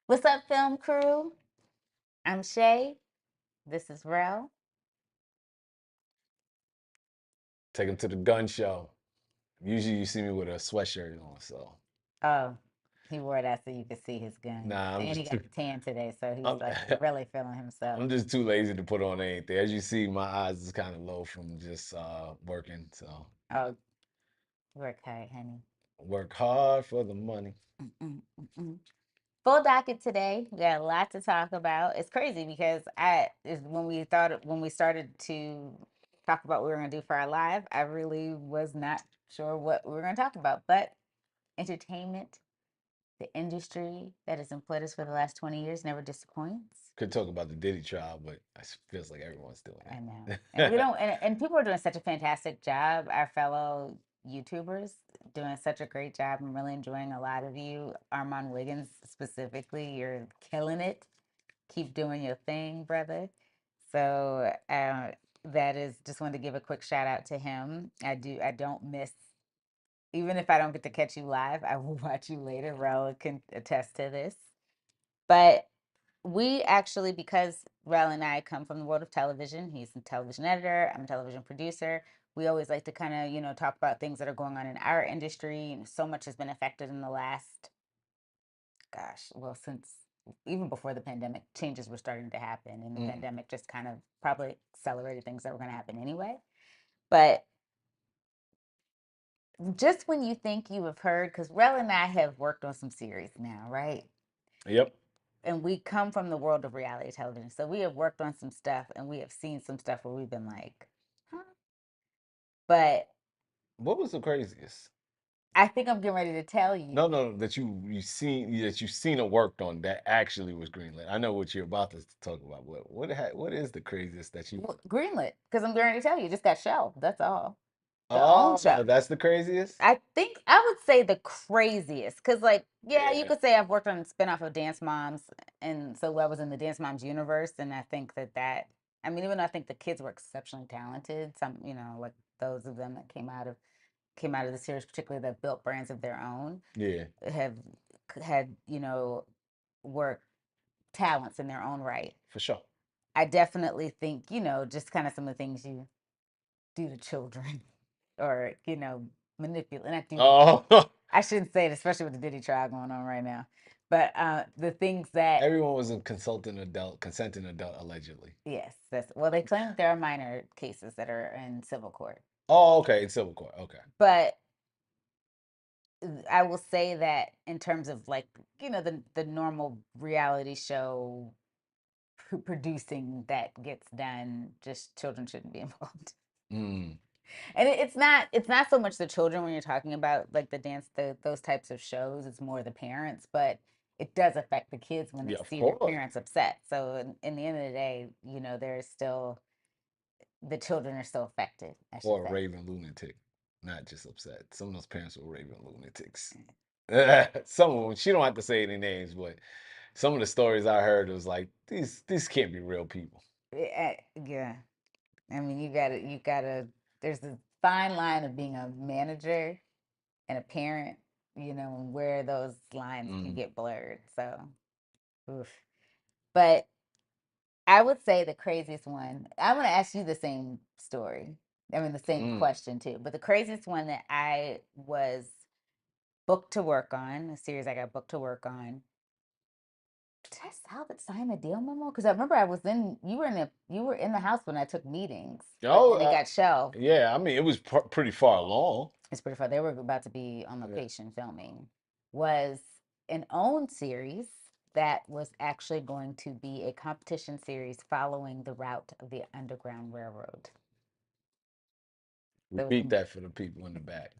What's up, film crew? I'm Shay. This is Rell. Take him to the gun show. Usually you see me with a sweatshirt on, so Oh, he wore that so you could see his guns. nah, I'm And he just got too the tan today, so he's I'm, like really feeling himself. I'm just too lazy to put on anything. As you see, my eyes is kind of low from just working. So Oh, work hard, honey. work hard for the money. Mm-mm-mm-mm. Full docket today. We got a lot to talk about. It's crazy because I is when we started to talk about what we were gonna do for our live, I really was not sure what we were gonna talk about. But entertainment, the industry that has employed us for the last 20 years never disappoints. Could talk about the Diddy trial, but it feels like everyone's doing I know. And we that. don't, and people are doing such a fantastic job. Our fellow YouTubers doing such a great job. I'm really enjoying a lot of you. Armand Wiggins, specifically, you're killing it. Keep doing your thing, brother. So, that is just wanted to give a quick shout out to him. I don't miss, even if I don't get to catch you live, I will watch you later. Raul can attest to this. But we actually, because Rel and I come from the world of television, he's a television editor, I'm a television producer. We always like to kind of, talk about things that are going on in our industry. And so much has been affected in the last, gosh, well, since even before the pandemic, changes were starting to happen. And the Mm. pandemic just kind of probably accelerated things that were going to happen anyway. But just when you think you have heard, because Rel and I have worked on some series now, right? Yep. And we come from the world of reality television. So we have worked on some stuff and we have seen some stuff where we've been like, huh? But What was the craziest? I think I'm getting ready to tell you. No, no, that you seen or worked on that actually was greenlit. I know what you're about to talk about. What is the craziest that you? Well, greenlit, because I'm going to tell you, it just got shelved. That's all. The own Oh, show. that's the craziest. I think I would say the craziest, because like, yeah, you Yeah. could say I've worked on a spinoff of Dance Moms, and so I was in the Dance Moms universe, and I think I mean, even though I think the kids were exceptionally talented, some, like those of them that came out of the series, particularly that built brands of their own, Yeah, have had, work talents in their own right. for sure. I definitely think, just kind of some of the things you do to children or, manipulate, not do to children. Oh, I shouldn't say it, especially with the Diddy trial going on right now. But the things that, everyone was a consenting adult, allegedly. yes, well, they claim that there are minor cases that are in civil court. Oh, okay, in civil court. Okay. But I will say that in terms of like, the normal reality show producing that gets done, just children shouldn't be involved. Mm. And it's not so much the children when you're talking about like those types of shows. It's more the parents, but it does affect the kids when they Yeah, of see their course. parents upset. So in the end of the day, there's still the children are still affected, I should Or a say. raving lunatic, not just upset. Some of those parents were raving lunatics. Mm. Some of them. She don't have to say any names, but some of the stories I heard was like these can't be real people. Yeah, I mean, you gotta. There's a fine line of being a manager and a parent, where those lines can Mm. get blurred. So, oof. But I would say the craziest one. I'm gonna ask you the same story. I mean, the same Mm. question too. But the craziest one that I was booked to work on, a series I got booked to work on. Did I sign the deal memo? Because I remember you were in the house when I took meetings, but Oh, then it got shelved. yeah. I mean, it was pretty far along. It's pretty far. They were about to be on Yeah. location filming. Was an own series that was actually going to be a competition series following the route of the Underground Railroad. There was Repeat that for the people in the back.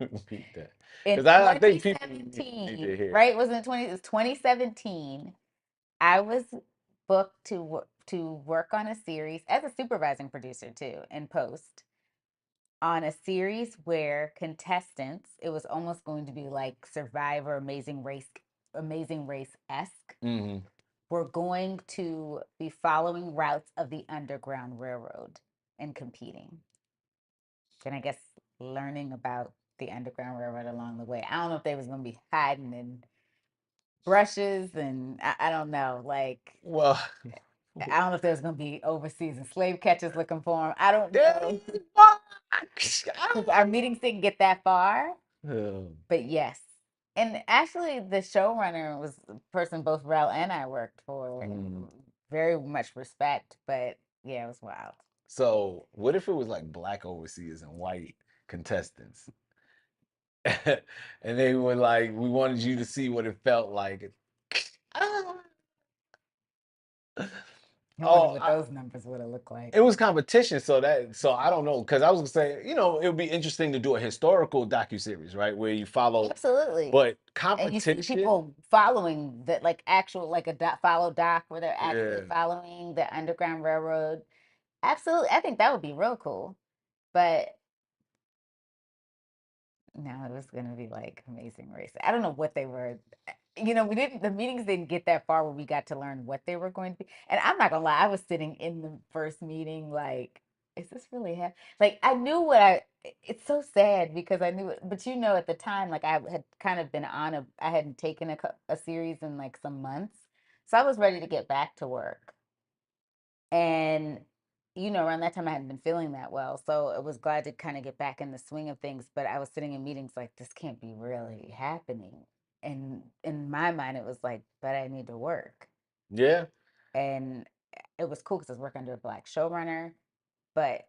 Repeat that, in because I think people need to 2017, hear. right? It was 2017. I was booked to work on a series as a supervising producer too in post on a series where contestants, it was almost going to be like Survivor, Amazing Race esque. Hmm. We're going to be following routes of the Underground Railroad and competing. And I guess learning about the Underground Railroad along the way. I don't know if they was going to be hiding in brushes, and I don't know. Like, Well, I don't know if there's gonna be overseas and slave catchers looking for him. I don't know. Dang, 'Cause our meetings didn't get that far, fuck. but yes. And actually, the showrunner was a person both Rel and I worked for. Mm. Very much respect, but yeah, it was wild. So, what if it was like black overseers and white contestants? And they were like, we wanted you to see what it felt like. I wonder Oh, what those numbers would have looked like. it was competition, so I don't know because I was gonna say, it would be interesting to do a historical docuseries, right, where you follow, Absolutely. but And you see competition, people following that, like actual, like a follow doc where they're actually yeah, following the Underground Railroad. Absolutely. I think that would be real cool. But no, it was gonna be like Amazing Race. I don't know what they were. We didn't. The meetings didn't get that far where we got to learn what they were going to be. And I'm not gonna lie, I was sitting in the first meeting like, is this really happening? Like I knew what I. It's so sad because I knew it, but at the time, like I had kind of been on I hadn't taken a series in like some months, so I was ready to get back to work. And around that time I hadn't been feeling that well. So I was glad to kind of get back in the swing of things. But I was sitting in meetings like, this can't be really happening. And in my mind, it was like, but I need to work. yeah, And it was cool because I was working under a black showrunner, but,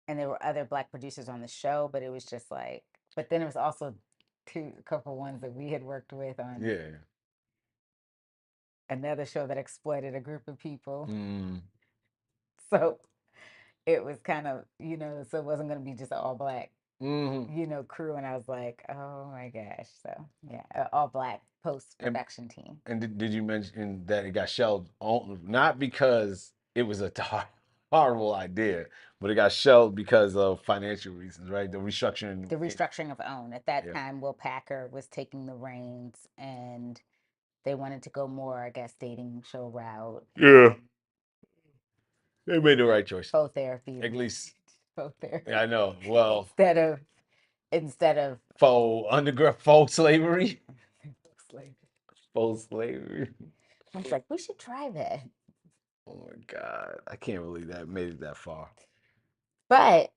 and there were other black producers on the show, but it was just like, but then it was also a couple ones that we had worked with on yeah. another show that exploited a group of people. Mm. So it was kind of, so it wasn't going to be just all black, Hmm. crew. And I was like, oh my gosh. So yeah, all black post And production team. did you mention that it got shelved not because it was a horrible idea, but it got shelved because of financial reasons, right? The restructuring. The restructuring of OWN. At that Yeah. time, Will Packer was taking the reins and they wanted to go more, I guess, dating show route Yeah. and They made the right choice. faux therapy, At least, faux yeah, therapy I know. Well, instead of faux underground, faux slavery, slavery. faux slavery. I was like, we should try that. Oh my God, I can't believe that made it that far. But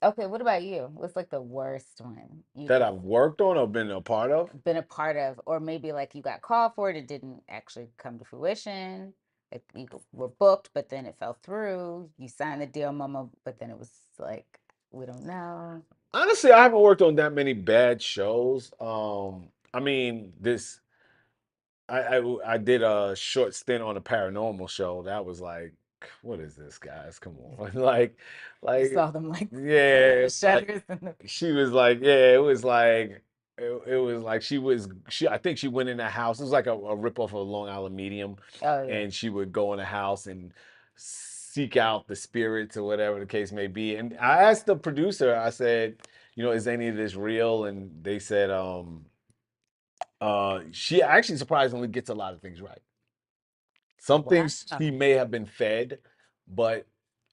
okay, what about you? What's like the worst one you That could I've worked on or been a part of. been a part of, or maybe like you got called for it, it didn't actually come to fruition. Like you were booked, but then it fell through. You signed the deal, mama, but then it was like, we don't know. Honestly, I haven't worked on that many bad shows. I mean, I did a short stint on a paranormal show. That was like, what is this, guys? Come on, You like, saw them like yeah, the shutters and the she was like, yeah, it was like, it was like she. I think she went in the house. It was like a rip off of Long Island Medium, oh yeah. and she would go in the house and seek out the spirits or whatever the case may be. And I asked the producer, I said, is any of this real? And they said, she actually surprisingly gets a lot of things right. Some Wow. things she may have been fed, but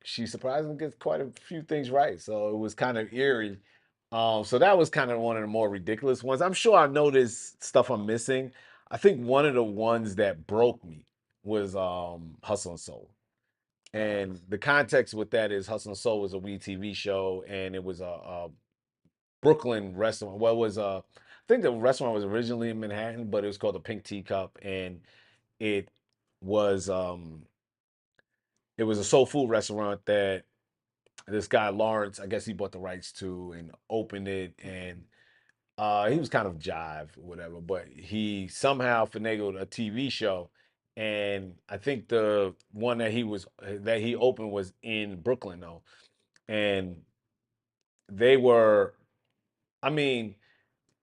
she surprisingly gets quite a few things right. So it was kind of eerie. So that was kind of one of the more ridiculous ones. I'm sure I noticed stuff I'm missing. I think one of the ones that broke me was Hustle and Soul. And the context with that is Hustle and Soul was a WE TV show, and it was a Brooklyn restaurant. Well, it was I think the restaurant was originally in Manhattan, but it was called the Pink Teacup, and it was um it was a soul food restaurant that this guy Lawrence, I guess he bought the rights to and opened it, and he was kind of jive or whatever, but he somehow finagled a TV show, and I think the one that he opened was in Brooklyn though, and they were, I mean,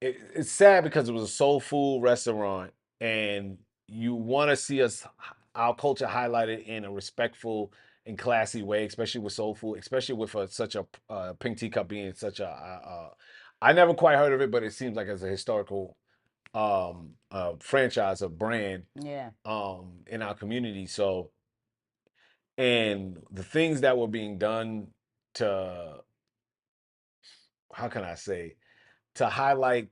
it's sad because it was a soul food restaurant, and you want to see our culture highlighted in a respectful and classy way, especially with soul food, especially with such a Pink Teacup being such a. I never quite heard of it, but it seems like it's a historical franchise, a brand Yeah. in our community. So, and the things that were being done to, how can I say, to highlight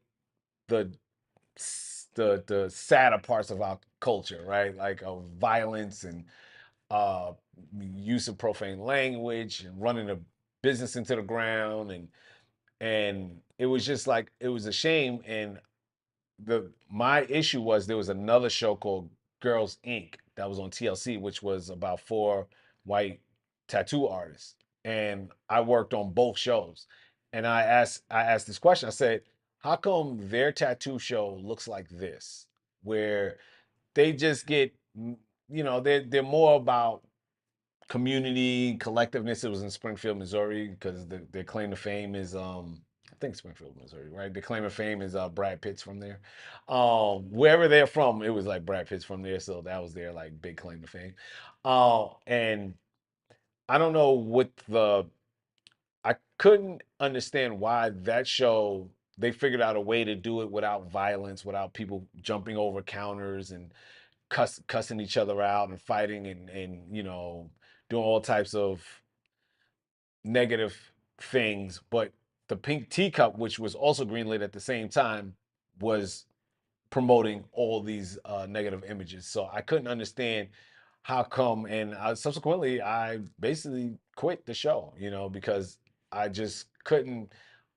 the the sadder parts of our culture, right? Like violence and uh, use of profane language and running a business into the ground, and it was just like it was a shame. And the my issue was there was another show called Girls Inc. that was on TLC, which was about four white tattoo artists, and I worked on both shows. And I asked this question. I said, "How come their tattoo show looks like this, where they just get, they're more about community collectiveness." It was in Springfield, Missouri, because their claim to fame is I think Springfield, Missouri, right? The claim to fame is Brad Pitt's from there. Wherever they're from, it was like Brad Pitt's from there, so that was their like big claim to fame. And I don't know what the I couldn't understand why that show they figured out a way to do it without violence, without people jumping over counters and cussing each other out and fighting and doing all types of negative things. But the Pink Teacup, which was also greenlit at the same time, was promoting all these negative images. So I couldn't understand how come. And subsequently, I basically quit the show, because I just couldn't.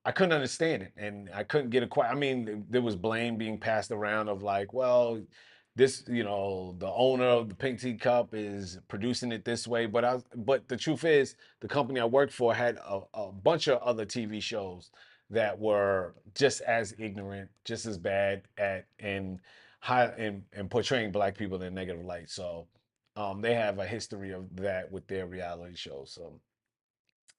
I couldn't understand it, and I couldn't get a quite. I mean, there was blame being passed around of like, well, this, the owner of the Pink Teacup is producing it this way. But the truth is, the company I worked for had a bunch of other TV shows that were just as ignorant, just as bad at and portraying black people in a negative light. So they have a history of that with their reality shows. So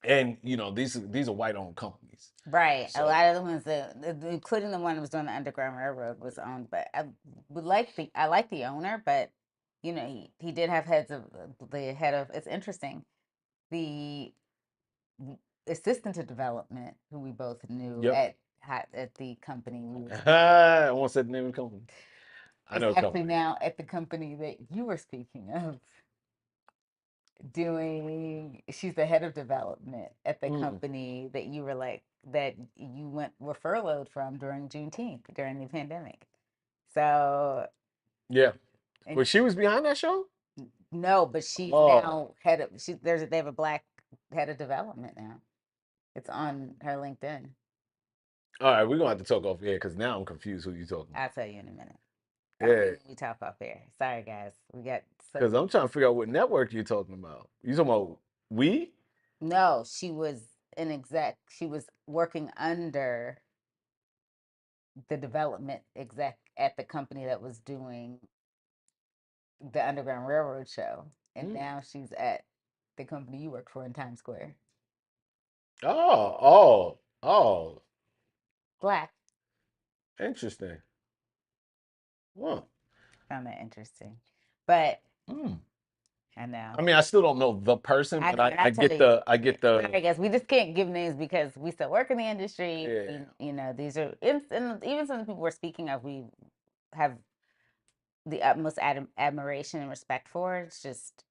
and these are white owned companies. Right. A So lot of the ones that, including the one that was doing the Underground Railroad, was owned. But I like the owner, but he did have heads of the head of. It's interesting. The assistant to development, who we both knew yep. at the company we were I won't say the name of the company. I is know the actually company. now at the company that you were speaking of, doing. She's the head of development at the Mm. company that you were like that you were furloughed from during Juneteenth during the pandemic. So, Yeah. and Well, she was behind that show? no, but she's Oh. now head of. They have a black head of development now. It's on her LinkedIn. All right, we're gonna have to talk off air because now I'm confused who you talking I'll tell you in a minute. I'll tell you about. Yeah. when we talk off air. Sorry, guys. We got so Because I'm trying to figure out what network you're talking about. You talking about we? no. She was an exec. She was working under the development exec at the company that was doing the Underground Railroad show, and Mm. now she's at the company you work for in Times Square. Oh, oh, oh. Black. Interesting. Well, Found that interesting, but hmm. I know. I mean, I still don't know the person, I but know, I, and I I tell get you, the I get the sorry guys, we just can't give names because we still work in the industry. yeah, These are, and even some of the people we're speaking of, we have the utmost admiration and respect for. It's just,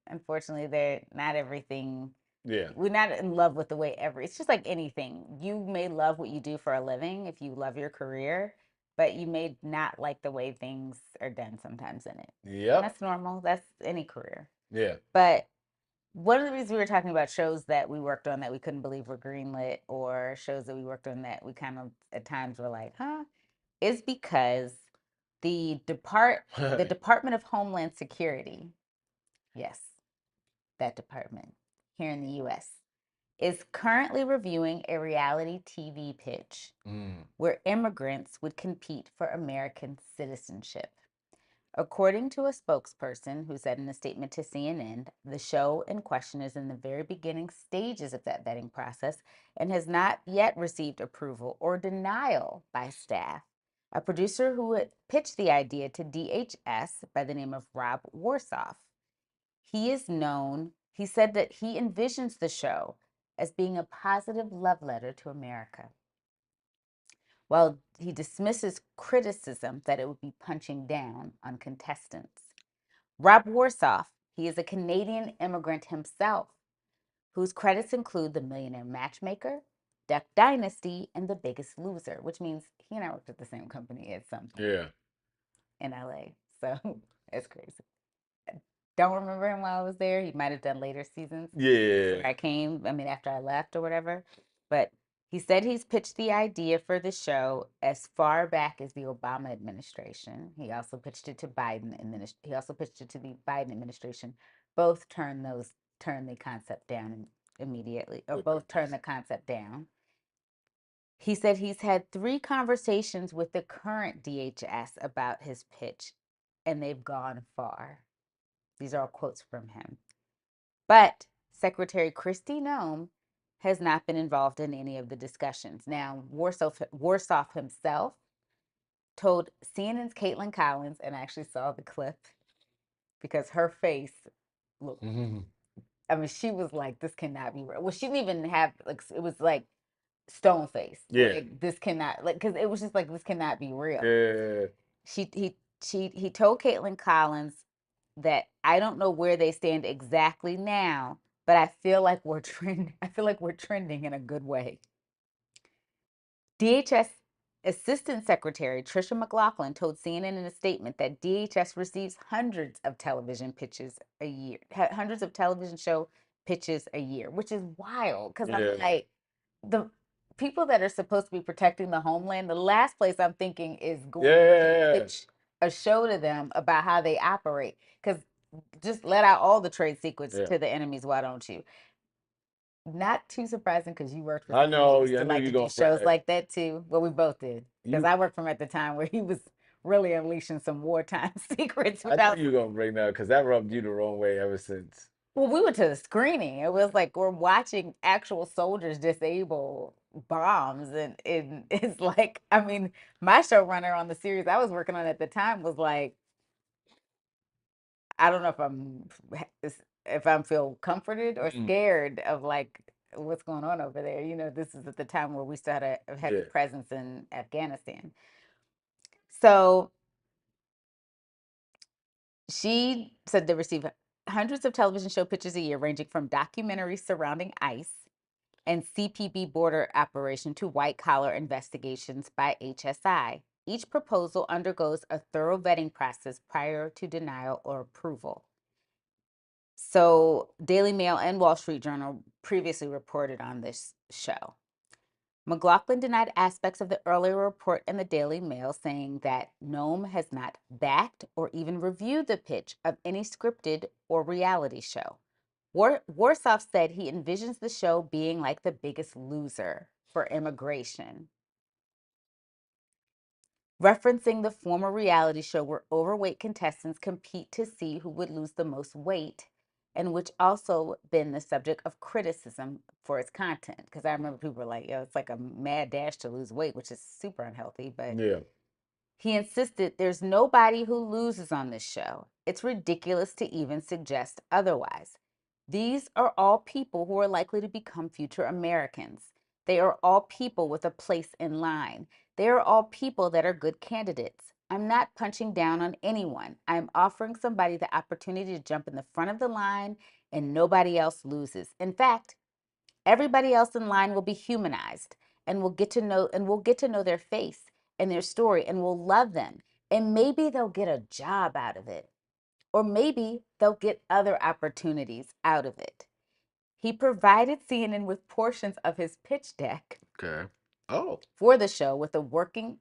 unfortunately, they're not everything. yeah, We're not in love with the way it's just like anything. You may love what you do for a living if you love your career, but you may not like the way things are done sometimes in it. And yep, that's normal. That's any career. yeah. But one of the reasons we were talking about shows that we worked on that we couldn't believe were greenlit, or shows that we worked on that we kind of at times were like, huh, is because the Department of Homeland Security, yes, that department here in the US, is currently reviewing a reality TV pitch Mm. where immigrants would compete for American citizenship. According to a spokesperson who said in a statement to CNN, the show in question is in the very beginning stages of that vetting process and has not yet received approval or denial by staff. A producer who had pitched the idea to DHS by the name of Rob Warsoff. He said that he envisions the show as being a positive love letter to America. While he dismisses criticism that it would be punching down on contestants. Rob Warsoff, he is a Canadian immigrant himself, whose credits include The Millionaire Matchmaker, Duck Dynasty, and The Biggest Loser, which means he and I worked at the same company at some point Yeah. in LA. So it's crazy. Don't remember him while I was there. He might have done later seasons Yeah. before I came. I mean, after I left or whatever. But he said he's pitched the idea for the show as far back as the Obama administration. He also pitched it to Biden administration. He also pitched it to the Biden administration. Both turned the concept down immediately, or both turned the concept down. He said he's had 3 conversations with the current DHS about his pitch, and they've gone far. These are all quotes from him. But Secretary Kristi Noem has not been involved in any of the discussions. Now, Warsaw himself told CNN's Caitlin Collins, and I actually saw the clip because her face looked, Mhm. I mean, she was like, this cannot be real. Well, she didn't even have, like, it was like stone face. Yeah. Like, this cannot, like, because it was just like, this cannot be real. Yeah. He told Caitlin Collins that I don't know where they stand exactly now, but I feel like we're trending. I feel like we're trending in a good way. DHS Assistant Secretary Tricia McLaughlin told CNN in a statement that DHS receives hundreds of television pitches a year, hundreds of television show pitches a year, which is wild because I'm Yeah. like, the people that are supposed to be protecting the homeland, the last place I'm thinking is going to Yeah. pitch a show to them about how they operate. Because just let out all the trade secrets Yeah. to the enemies, why don't you? Not too surprising because you worked for I someone that know. used Yeah, I to knew like you to were do gonna bring shows that. like that too. Well, we both did because You. I worked for him at the time where he was really unleashing some wartime secrets I knew without. you were gonna bring that because that rubbed you the wrong way ever since. Well, we went to the screening. It was like we're watching actual soldiers disable bombs, and it's like, I mean, my showrunner on the series I was working on at the time was like, I don't know if I'm feel comforted or Mm. scared of like what's going on over there. You know, this is at the time where we still had a heavy Yeah. presence in Afghanistan. So she said they receive hundreds of television show pitches a year, ranging from documentaries surrounding ICE and CPB border operation to white collar investigations by HSI. Each proposal undergoes a thorough vetting process prior to denial or approval. So, Daily Mail and Wall Street Journal previously reported on this show. McLaughlin denied aspects of the earlier report in the Daily Mail, saying that Noam has not backed or even reviewed the pitch of any scripted or reality show. Warsaw said he envisions the show being like The Biggest Loser for immigration, referencing the former reality show where overweight contestants compete to see who would lose the most weight, and which also been the subject of criticism for its content. Because I remember people were like, yo, it's like a mad dash to lose weight, which is super unhealthy. But Yeah. he insisted there's nobody who loses on this show. It's ridiculous to even suggest otherwise. These are all people who are likely to become future Americans. They are all people with a place in line. They are all people that are good candidates. I'm not punching down on anyone. I'm offering somebody the opportunity to jump in the front of the line and nobody else loses. In fact, everybody else in line will be humanized and we'll get to know their face and their story and we'll love them. And maybe they'll get a job out of it. Or maybe they'll get other opportunities out of it. He provided CNN with portions of his pitch deck Okay. Oh, for the show with a working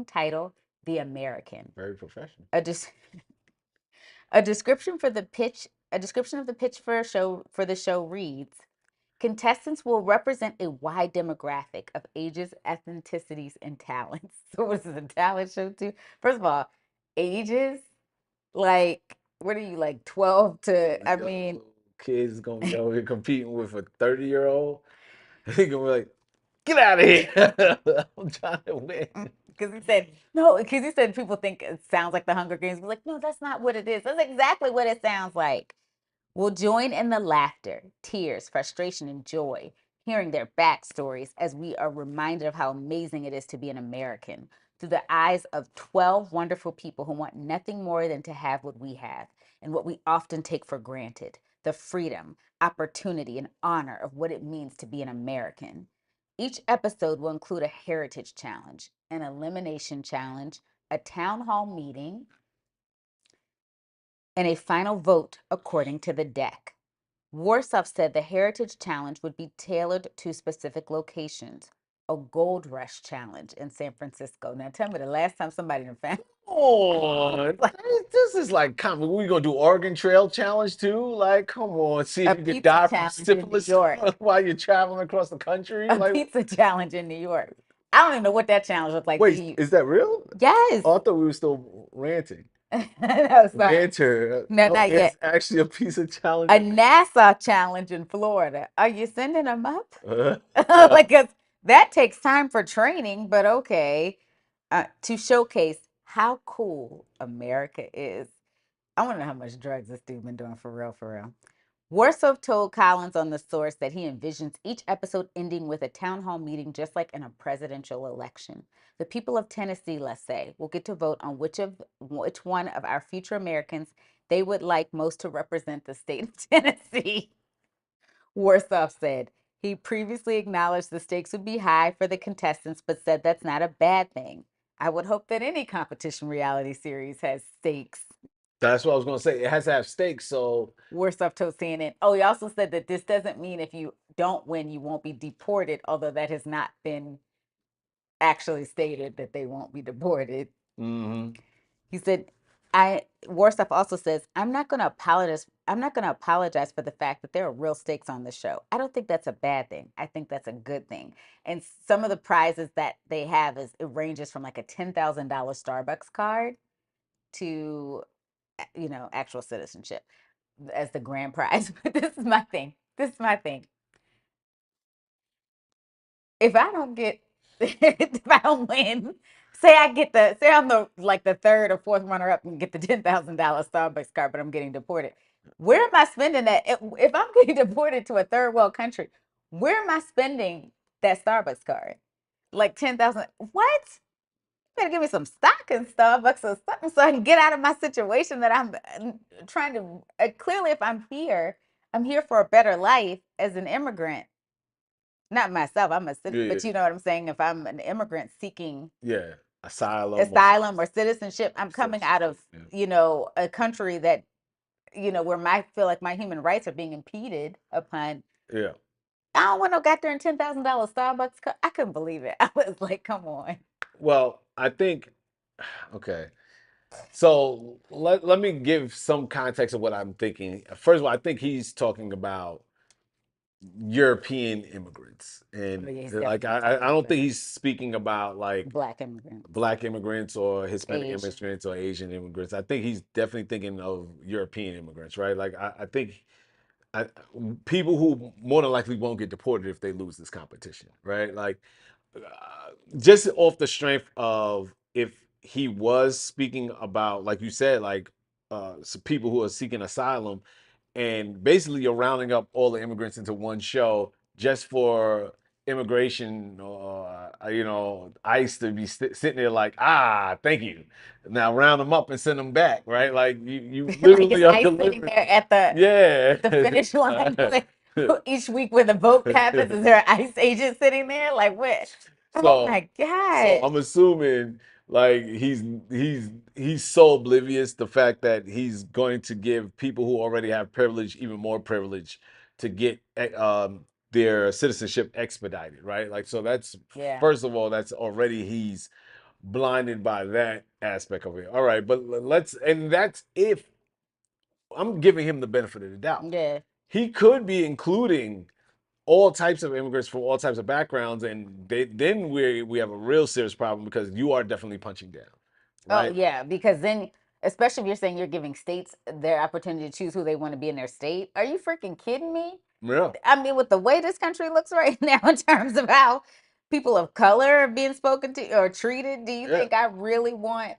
title, The American. very professional. A, des- a description for the pitch, a description of the pitch for the show reads: contestants will represent a wide demographic of ages, ethnicities, and talents. So, what is this, a talent show too? First of all, ages, like, what are you, like 12 to, I mean, Yo, kids gonna be over here competing with a 30-year-old. He gonna be like, get out of here. I'm trying to win. because he said, no, because he said people think it sounds like the Hunger Games. But like, no, that's not what it is. That's exactly what it sounds like. We'll join in the laughter, tears, frustration, and joy, hearing their backstories as we are reminded of how amazing it is to be an American through the eyes of 12 wonderful people who want nothing more than to have what we have and what we often take for granted: the freedom, opportunity, and honor of what it means to be an American. Each episode will include a heritage challenge, an elimination challenge, a town hall meeting, and a final vote according to the deck. Warsaw said the Heritage Challenge would be tailored to specific locations. A gold rush challenge in San Francisco. Now tell me the last time somebody found Oh, like this is like, come on, we gonna do Oregon Trail Challenge too? Like, come on, see a if you could pizza die from challenge in New syphilis York. while you're traveling across the country. A Like, pizza challenge in New York. I don't even know what that challenge looked like to wait, you. is that real? Yes. Oh, I thought we were still ranting. No, sorry. Banter. No, Oh, not yet. it's actually a piece of challenge. A NASA challenge in Florida. Are you sending them up? Uh, Like, 'cause that takes time for training, but okay. To showcase how cool America is. I want to know how much drugs this dude been doing for real, for real. Warsaw told Collins on the source that he envisions each episode ending with a town hall meeting just like in a presidential election. The people of Tennessee, let's say, will get to vote on which one of our future Americans they would like most to represent the state of Tennessee. Warsaw said he previously acknowledged the stakes would be high for the contestants, but said that's not a bad thing. I would hope that any competition reality series has stakes. that's what I was gonna say. It has to have stakes, so Warsaw told CNN. Oh, he also said that this doesn't mean if you don't win, you won't be deported, although that has not been actually stated that they won't be deported. mhm. He said, I Warsaw also says, I'm not gonna apologize. I'm not gonna apologize for the fact that there are real stakes on the show. I don't think that's a bad thing. I think that's a good thing. And some of the prizes that they have is it ranges from like a $10,000 Starbucks card to actual citizenship as the grand prize. But this is my thing. This is my thing. If I don't get if I don't win, say I'm the like the third or fourth runner up and get the $10,000 Starbucks card, but I'm getting deported. Where am I spending that? If I'm getting deported to a third world country, where am I spending that Starbucks card? Like 10,000. What? You better give me some stock in Starbucks or something so I can get out of my situation that I'm trying to. Clearly, if I'm here for a better life as an immigrant. Not myself, I'm a citizen, Yeah, but you know what I'm saying? If I'm an immigrant seeking yeah. Asylum or asylum or citizenship, I'm coming out of, citizenship. Yeah. a country that, where my feel like my human rights are being impeded upon. Yeah. I don't want no goddamn $10,000 Starbucks cup. I couldn't believe it. I was like, come on. Well, I think okay. So let me give some context of what I'm thinking. First of all, I think he's talking about European immigrants, Oh and yeah, he's like definitely talking I don't about think he's speaking about like black immigrants, black immigrants or Hispanic Asian. immigrants or Asian immigrants. I think he's definitely thinking of European immigrants, right? Like I think I, people who more than likely won't get deported if they lose this competition, right? Like just off the strength of if he was speaking about, like you said, like some people who are seeking asylum, and basically you're rounding up all the immigrants into one show just for immigration or ICE to be sitting there like, ah, thank you. Now round them up and send them back, right? Like you Like it's literally are ice sitting delivering. there at Yeah. the finish line. Like, each week when the vote happens, is there an ICE agent sitting there? Like what? Oh So my so God. I'm assuming like he's so oblivious the fact that he's going to give people who already have privilege even more privilege to get their citizenship expedited, right? Like so that's Yeah. first of all that's already he's blinded by that aspect of it. All right, but let's and that's if I'm giving him the benefit of the doubt. Yeah. He could be including all types of immigrants from all types of backgrounds, and then we have a real serious problem because you are definitely punching down, Oh, right? yeah. Because then, especially if you're saying you're giving states their opportunity to choose who they want to be in their state, are you freaking kidding me? Yeah, I mean, with the way this country looks right now in terms of how people of color are being spoken to or treated, do you yeah, think I really want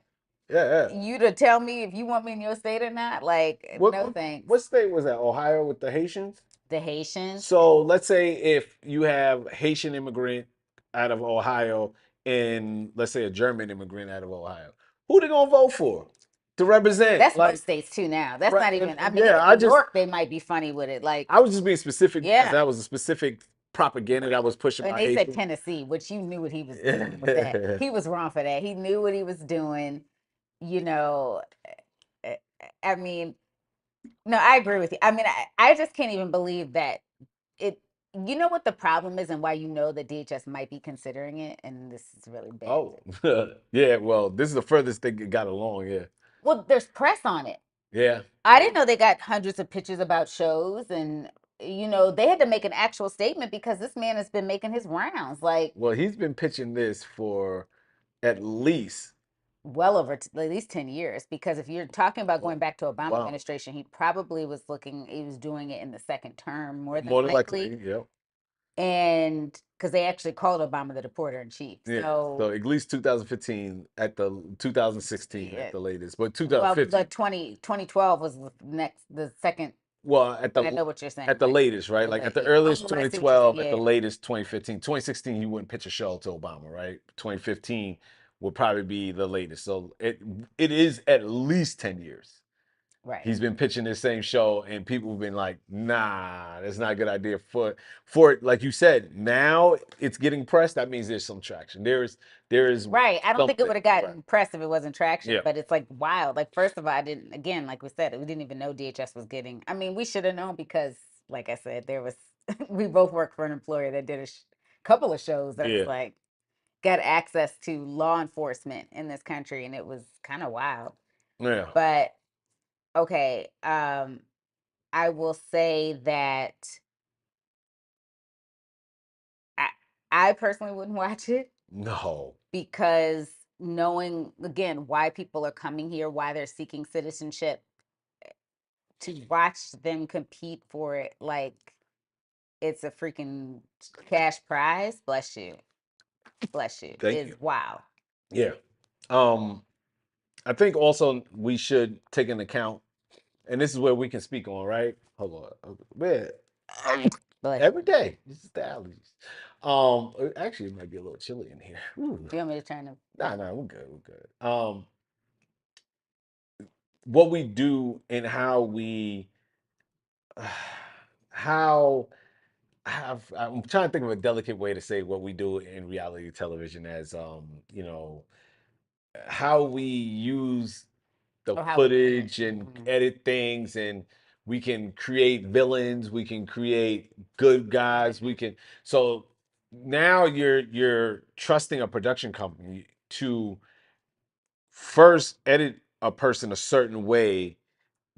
yeah, yeah. you to tell me if you want me in your state or not? Like, What no what, thanks. what state was that? Ohio with the Haitians. The Haitians. So let's say if you have Haitian immigrant out of Ohio and let's say a German immigrant out of Ohio, who they gonna vote for to represent? That's Like, most states too now. That's right? not And, even, I and mean, yeah, even New York, they might be funny with it. Like, I was just being specific because yeah. that was a specific propaganda that was pushing And my they said hatred. Tennessee, which you knew what he was doing with that. He was wrong for that. He knew what he was doing. You know, eh, I mean, no, I agree with you. I mean, I just can't even believe that it. You know what the problem is, and why you know that DHS might be considering it, and this is really bad. Oh, yeah. Well, this is the furthest thing it got along. Yeah, Well, there's press on it. yeah. I didn't know they got hundreds of pictures about shows, and they had to make an actual statement because this man has been making his rounds like Well, he's been pitching this for at least well over at least 10 years. Because if you're talking about going back to Obama wow, administration, he was doing it in the second term more than more than likely, likely. Yeah, and because they actually called Obama the deporter in chief. yeah. So So at least 2015 at the 2016 at yeah, the latest, but well, the 2015. 2012 was the second. Well, But I know what you're saying, at the like latest, right? the Like at the late. earliest Oh, I see what you're saying. 2012, at the Yeah, latest 2015. 2016, he wouldn't pitch a show to Obama, right? 2015 would probably be the latest. So it is at least 10 years. right. He's been pitching this same show, and people have been like, "Nah, that's not a good idea." For it, like you said, now it's getting pressed. That means there's some traction. There is Right. I don't think it something, would have right? gotten press if it wasn't traction, Yeah, but it's like wild. Like, first of all, I didn't, again, like we said, we didn't even know DHS was getting, I mean, we should have known because, like I said, there was, we both worked for an employer that did a couple of shows that was yeah. like, got access to law enforcement in this country, and it was kind of wild. Yeah. But, okay, I will say that I, I personally wouldn't watch it No. because knowing, again, why people are coming here, why they're seeking citizenship, to watch them compete for it like it's a freaking cash prize, bless you, Thank is you. wow. Yeah. Um, I think also we should take into account, and this is where we can speak on, right? Hold on. Man, Bless every you. day. This is the allergies. Actually, it might be a little chilly in here. Ooh. Do you want me to turn them? Nah, we're good. We're good. What we do and how we, how I'm trying to think of a delicate way to say what we do in reality television as how we use the Or how we edit? footage and edit things, and we can create villains, we can create good guys, we can. So now you're trusting a production company to first edit a person a certain way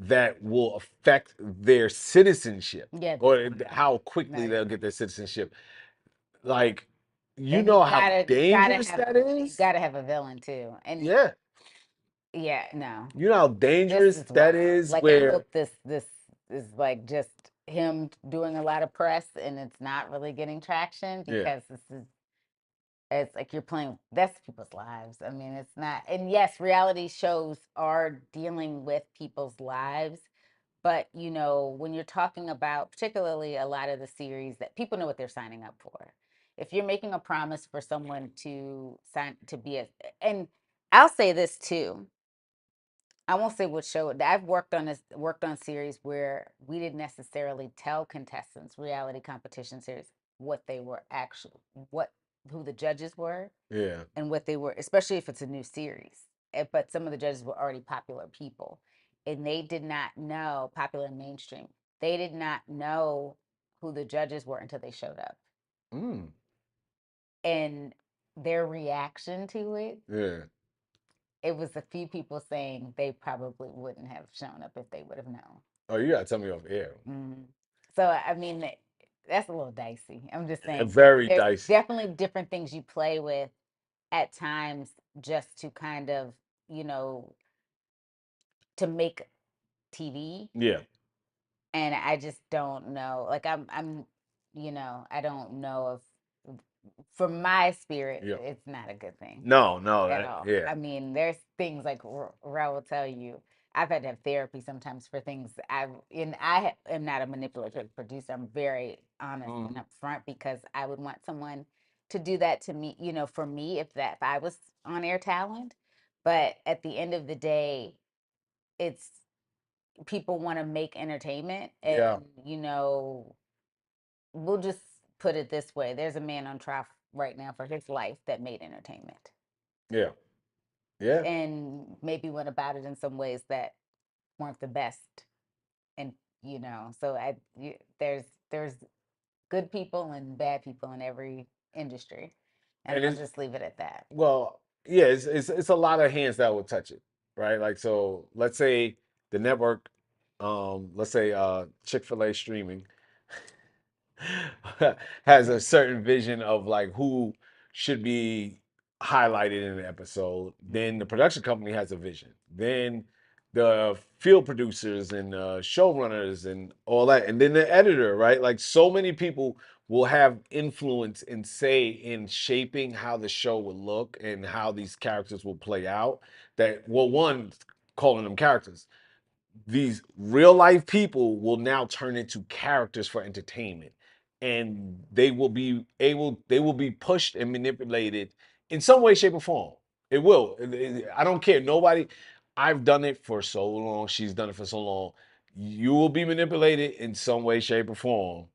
that will affect their citizenship, Yeah, that's or wild. how No, quickly you're they'll right. get their citizenship. Like, you And you know how gotta you gotta dangerous have that you is. gotta have a villain too. And Yeah, yeah, no. you know how This dangerous is that wild. is, Like, I where hope this is like just him doing a lot of press and it's not really getting traction, yeah. because this is, it's like you're playing, that's people's lives. I mean, it's not, and yes, reality shows are dealing with people's lives, but when you're talking about particularly a lot of the series that people know what they're signing up for. If you're making a promise for someone to sign to be a, and I'll say this too, I won't say what show. I've worked on series where we didn't necessarily tell contestants, reality competition series, what they were actually, what who the judges were Yeah. and what they were, especially if it's a new series. But some of the judges were already popular people, and they did not know, popular and mainstream. They did not know who the judges were until they showed up, Mm. and their reaction to it. Yeah. It was a few people saying they probably wouldn't have shown up if they would have known. Oh, you gotta tell me off air. Mhm. So, I mean, that's a little dicey. I'm just saying Very there's dicey. definitely different things you play with at times just to kind of, you know, to make TV. Yeah. And I just don't know. Like, I don't know if, for my spirit, Yeah. it's not a good thing No, no, at all. yeah. I mean, there's things like Ra will tell you. I've had to have therapy sometimes for things I am not a manipulative producer. I'm very honest and Mhm. upfront because I would want someone to do that to me, for me if I was on air talent. But at the end of the day, it's people want to make entertainment, and Yeah. we'll just put it this way: there's a man on trial right now for his life that made entertainment, Yeah. Yeah. and maybe went about it in some ways that weren't the best. And so there's good people and bad people in every industry, and And I'll it's just leave it at that. well, yeah, it's a lot of hands that will touch it, right? Like so, let's say the network, let's say Chick-fil-A streaming has a certain vision of like who should be highlighted in an episode. Then the production company has a vision. Then the field producers and showrunners and all that, and then the editor, right? Like so many people will have influence and say in shaping how the show will look and how these characters will play out. That well, one calling them characters, these real life people will now turn into characters for entertainment, and they will be pushed and manipulated in some way shape or form. It will. I don't care, nobody. I've done it for so long, she's done it for so long. You will be manipulated in some way shape or form.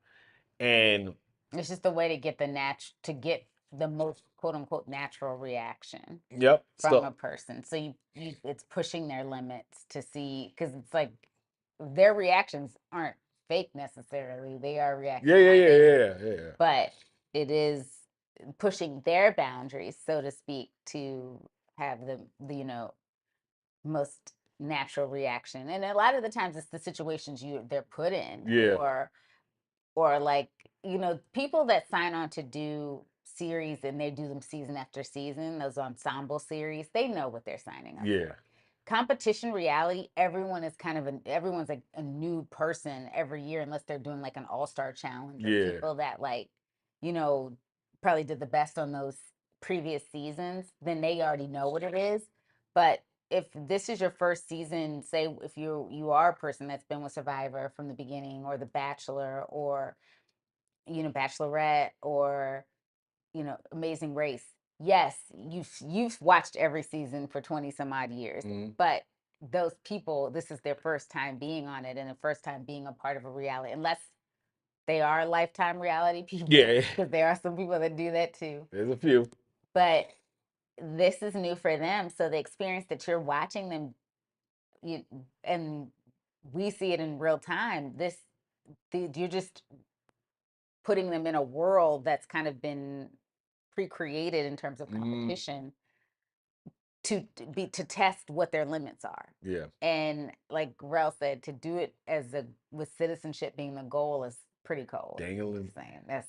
And It's just a way to get to get the most quote unquote natural reaction yep, from so a person. So it's pushing their limits to see, because it's like their reactions aren't fake necessarily. They are yeah, reacting yeah, kind yeah, of, yeah, yeah, but it is pushing their boundaries, so to speak, to have the most natural reaction. And a lot of the times it's the situations they're put in, yeah, or like, people that sign on to do series and they do them season after season, those ensemble series, they know what they're signing up yeah, for. Competition reality, everyone's like a new person every year, unless they're doing like an all-star challenge, or yeah, people that, like, you know probably did the best on those previous seasons, then they already know what it is. But if this is your first season, say if you are a person that's been with Survivor from the beginning, or The Bachelor, or Bachelorette, or Amazing Race, yes, you've watched every season for 20 some odd years, mhm, but those people, this is their first time being on it, and the first time being a part of a reality, unless they are lifetime reality people, yeah. because there are some people that do that too. There's a few. But this is new for them, so the experience that you're watching them, you and we see it in real time. You're just putting them in a world that's kind of been pre-created in terms of Mhm, competition, to test what their limits are. yeah, And like Rel said, to do it with citizenship being the goal is pretty cold. I'm dangling just saying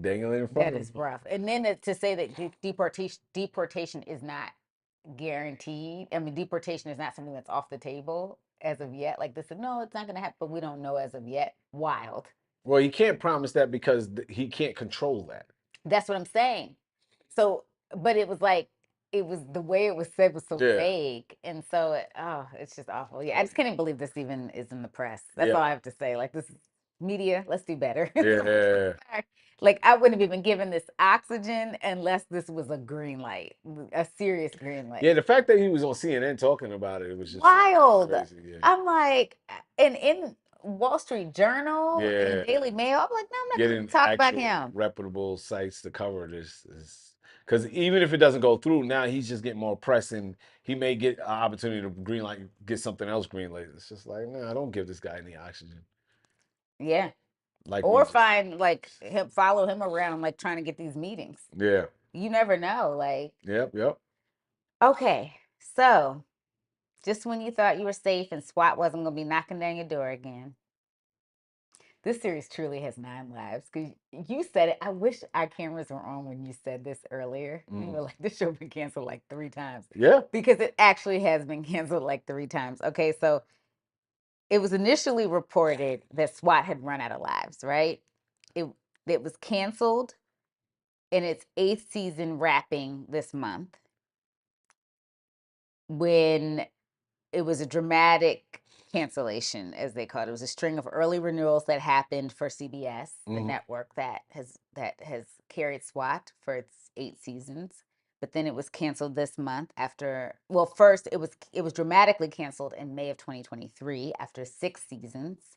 dangling in front that of is them. rough. And then to say that deportation is not guaranteed. I mean, deportation is not something that's off the table as of yet. Like, this, no, it's not going to happen, but we don't know as of yet. Wild. Well, he can't promise that because he can't control that. That's what I'm saying. So, but it was like, it was the way it was said was so Yeah. vague, and so it's just awful. Yeah, I just can't even believe this even is in the press. That's Yeah. all I have to say. Like, this media, let's do better. Yeah. Like, I wouldn't have even given this oxygen unless this was a green light, a serious green Yeah. light. The fact that he was on CNN talking about it, it was just Wild. crazy. Yeah. I'm like, and in Wall Street Journal and Yeah. Daily Mail, I'm like, no, I'm not going Getting to talk about actual him. reputable sites to cover this is because even if it doesn't go through, now he's just getting more press and he may get an opportunity to green light, get something else green light. It's just like, no, don't give this guy any oxygen. Yeah. Like we Or just, find like him, follow him around, like trying to get these meetings. yeah. You never know. Like, Yep. Yep. okay, so just when you thought you were safe and SWAT wasn't going to be knocking down your door again, this series truly has 9 lives. Because you said it. I wish our cameras were on when you said this earlier. You Mm. were like, this show been canceled like 3 times. Yeah. Because it actually has been canceled like 3 times. Okay, so it was initially reported that SWAT had run out of lives, right? It it was canceled in its 8th season, wrapping this month, when it was a dramatic cancellation, as they called it. It was a string of early renewals that happened for CBS, the Hmm. network that has carried SWAT for its 8 seasons. But then it was canceled this month after. Well, first it was dramatically canceled in May of 2023 after 6 seasons.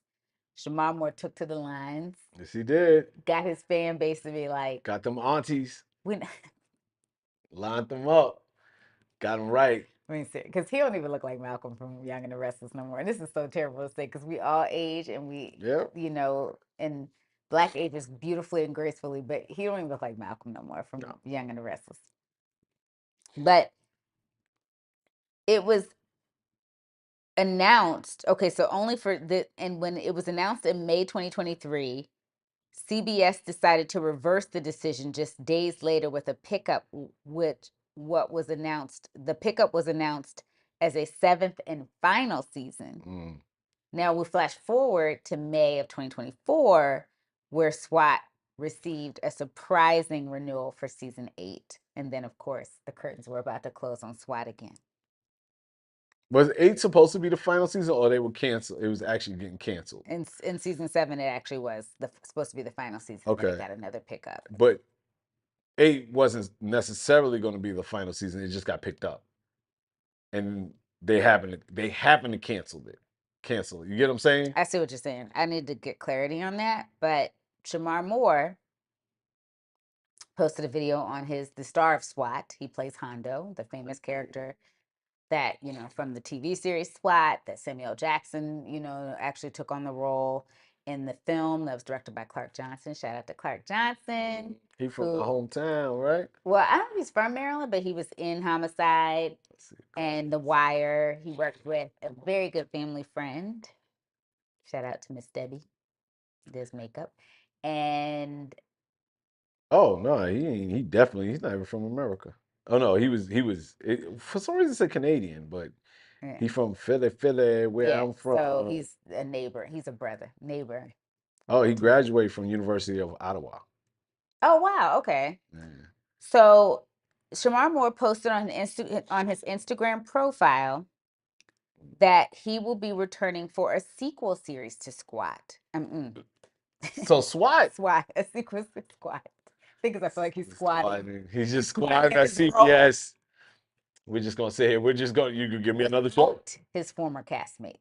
Shamar Moore took to the lines, Yes, he did. got his fan base to be like, Got them aunties, we, lined them up, got them right. I mean, because he don't even look like Malcolm from Young and the Restless no more. And this is so terrible to say because we all age and we, Yep. and Black ages beautifully and gracefully, but he don't even look like Malcolm no more from No. Young and the Restless. But it was announced, okay, so only for the, and when it was announced in May 2023, CBS decided to reverse the decision just days later with a pickup, which what was announced, the pickup was announced as a seventh and final season. Now we flash forward to May of 2024, where S.W.A.T received a surprising renewal for season 8. And then, of course, the curtains were about to close on S.W.A.T again. Was 8 supposed to be the final season, or they were canceled? It was actually getting canceled. In season 7, it actually was supposed to be the final season. And then it Okay. got another pickup. But 8 wasn't necessarily going to be the final season. It just got picked up, and they happened to cancel it. Cancel it. You get what I'm saying? I see what you're saying. I need to get clarity on that. But Shamar Moore posted a video on the star of S.W.A.T. He plays Hondo, the famous character that, from the TV series S.W.A.T, that Samuel Jackson, actually took on the role in the film that was directed by Clark Johnson. Shout out to Clark Johnson. He from my hometown, right? Well, I don't know if he's from Maryland, but he was in Homicide and The Wire. He worked with a very good family friend. Shout out to Miss Debbie. Does makeup. And Oh no, he definitely he's not even from America. Oh no, for some reason it's a Canadian, but he from Philly, where yeah, I'm from. so he's a neighbor. He's a brother, neighbor. Oh, he graduated from University of Ottawa. Oh wow, okay. Yeah. So Shamar Moore posted on his Instagram profile that he will be returning for a sequel series to S.W.A.T. So SWAT. SWAT, a sequel to S.W.A.T. Because I feel like he's squatting. He's just squatting at CBS. We're just gonna say here. You can give me another show. His former castmates.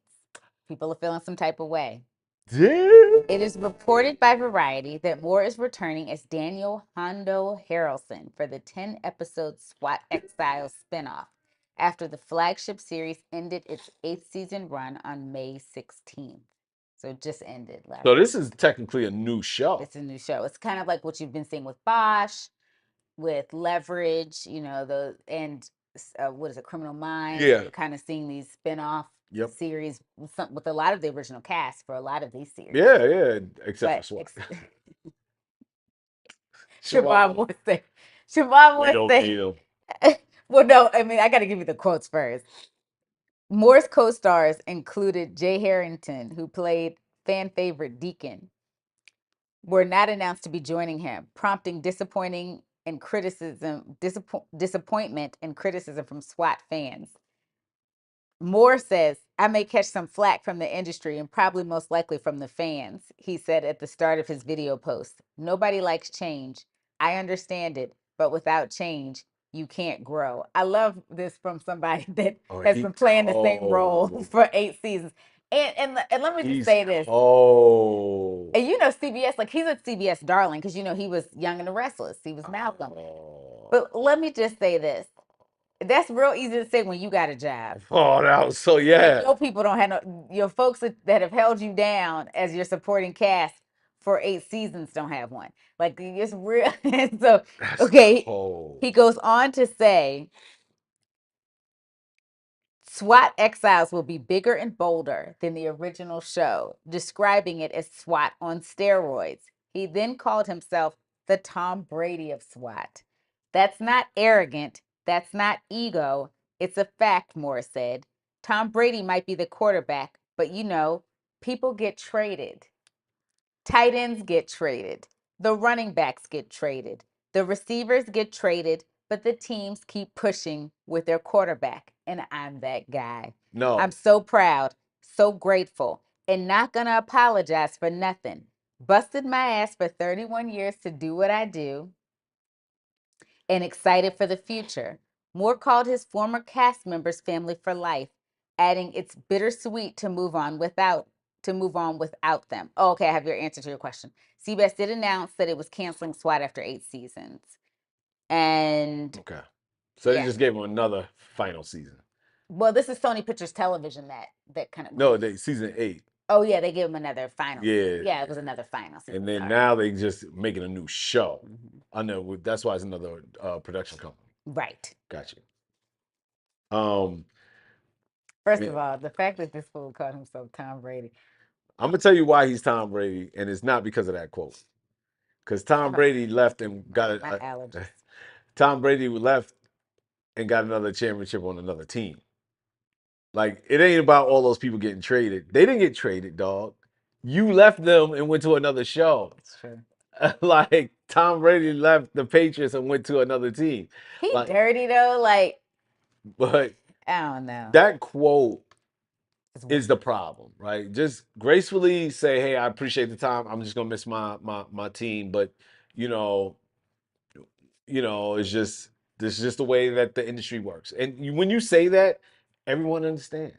People are feeling some type of way. Damn. It is reported by Variety that Moore is returning as Daniel Hondo Harrelson for the 10-episode SWAT Exiles spinoff after the flagship series ended its 8th season run on May 16th. So it just ended last. So this is technically a new show. It's a new show. It's kind of like what you've been seeing with Bosch, with Leverage, and what is it, Criminal Minds? Yeah. You're kind of seeing these spin-off Yep. series with a lot of the original cast for a lot of these series. Yeah, except for SWAT. Shamar Moore say, Shamar We Moore don't say, need him. well, no, I mean, I got to give you the quotes first. Moore's co-stars included Jay Harrington, who played fan favorite Deacon, were not announced to be joining him, prompting disappointment and criticism from SWAT fans. Moore says, I may catch some flack from the industry and probably most likely from the fans, he said at the start of his video post. Nobody likes change. I understand it, but without change, you can't grow. I love this from somebody that has been playing the same role for 8 seasons. And let me just say this. Oh. And CBS, like he's a CBS darling because he was Young and the Restless. He was Malcolm. But let me just say this. That's real easy to say when you got a job. Oh, that was so yeah. Your people don't have your folks that have held you down as your supporting cast for 8 seasons don't have one. Like it's real. So okay, he goes on to say, SWAT Exiles will be bigger and bolder than the original show, describing it as SWAT on steroids. He then called himself the Tom Brady of SWAT. That's not arrogant. That's not ego. It's a fact, Moore said. Tom Brady might be the quarterback, but people get traded. Tight ends get traded. The running backs get traded. The receivers get traded, but the teams keep pushing with their quarterback. And I'm that guy. No. I'm so proud, so grateful, and not going to apologize for nothing. Busted my ass for 31 years to do what I do and excited for the future. Moore called his former cast members family for life, adding it's bittersweet to move on without, to move on without them. Oh, okay, I have your answer to your question. CBS did announce that it was canceling SWAT after 8 seasons. And Okay. So they yeah, just gave him another final season. well, this is Sony Pictures Television that kind of No, goes. they season 8. Oh yeah, they gave him another final season. Yeah. Yeah, it was another final And season. then Sorry. now they just making a new show. Mm-hmm. I know that's why it's another production company. Right. Got you. Um, First and of all, the fact that this fool called himself Tom Brady. I'm gonna tell you why he's Tom Brady, and it's not because of that quote. Because Tom Brady left and got My a allergies. Tom Brady left and got another championship on another team. Like it ain't about all those people getting traded. They didn't get traded, dog. You left them and went to another show. It's true. Like Tom Brady left the Patriots and went to another team. He Like, dirty though. Like but I don't know. that quote It's is the problem, right? Just gracefully say, "Hey, I appreciate the time. I'm just gonna miss my team, but you know, it's just this is just the way that the industry works." And when you say that, everyone understands.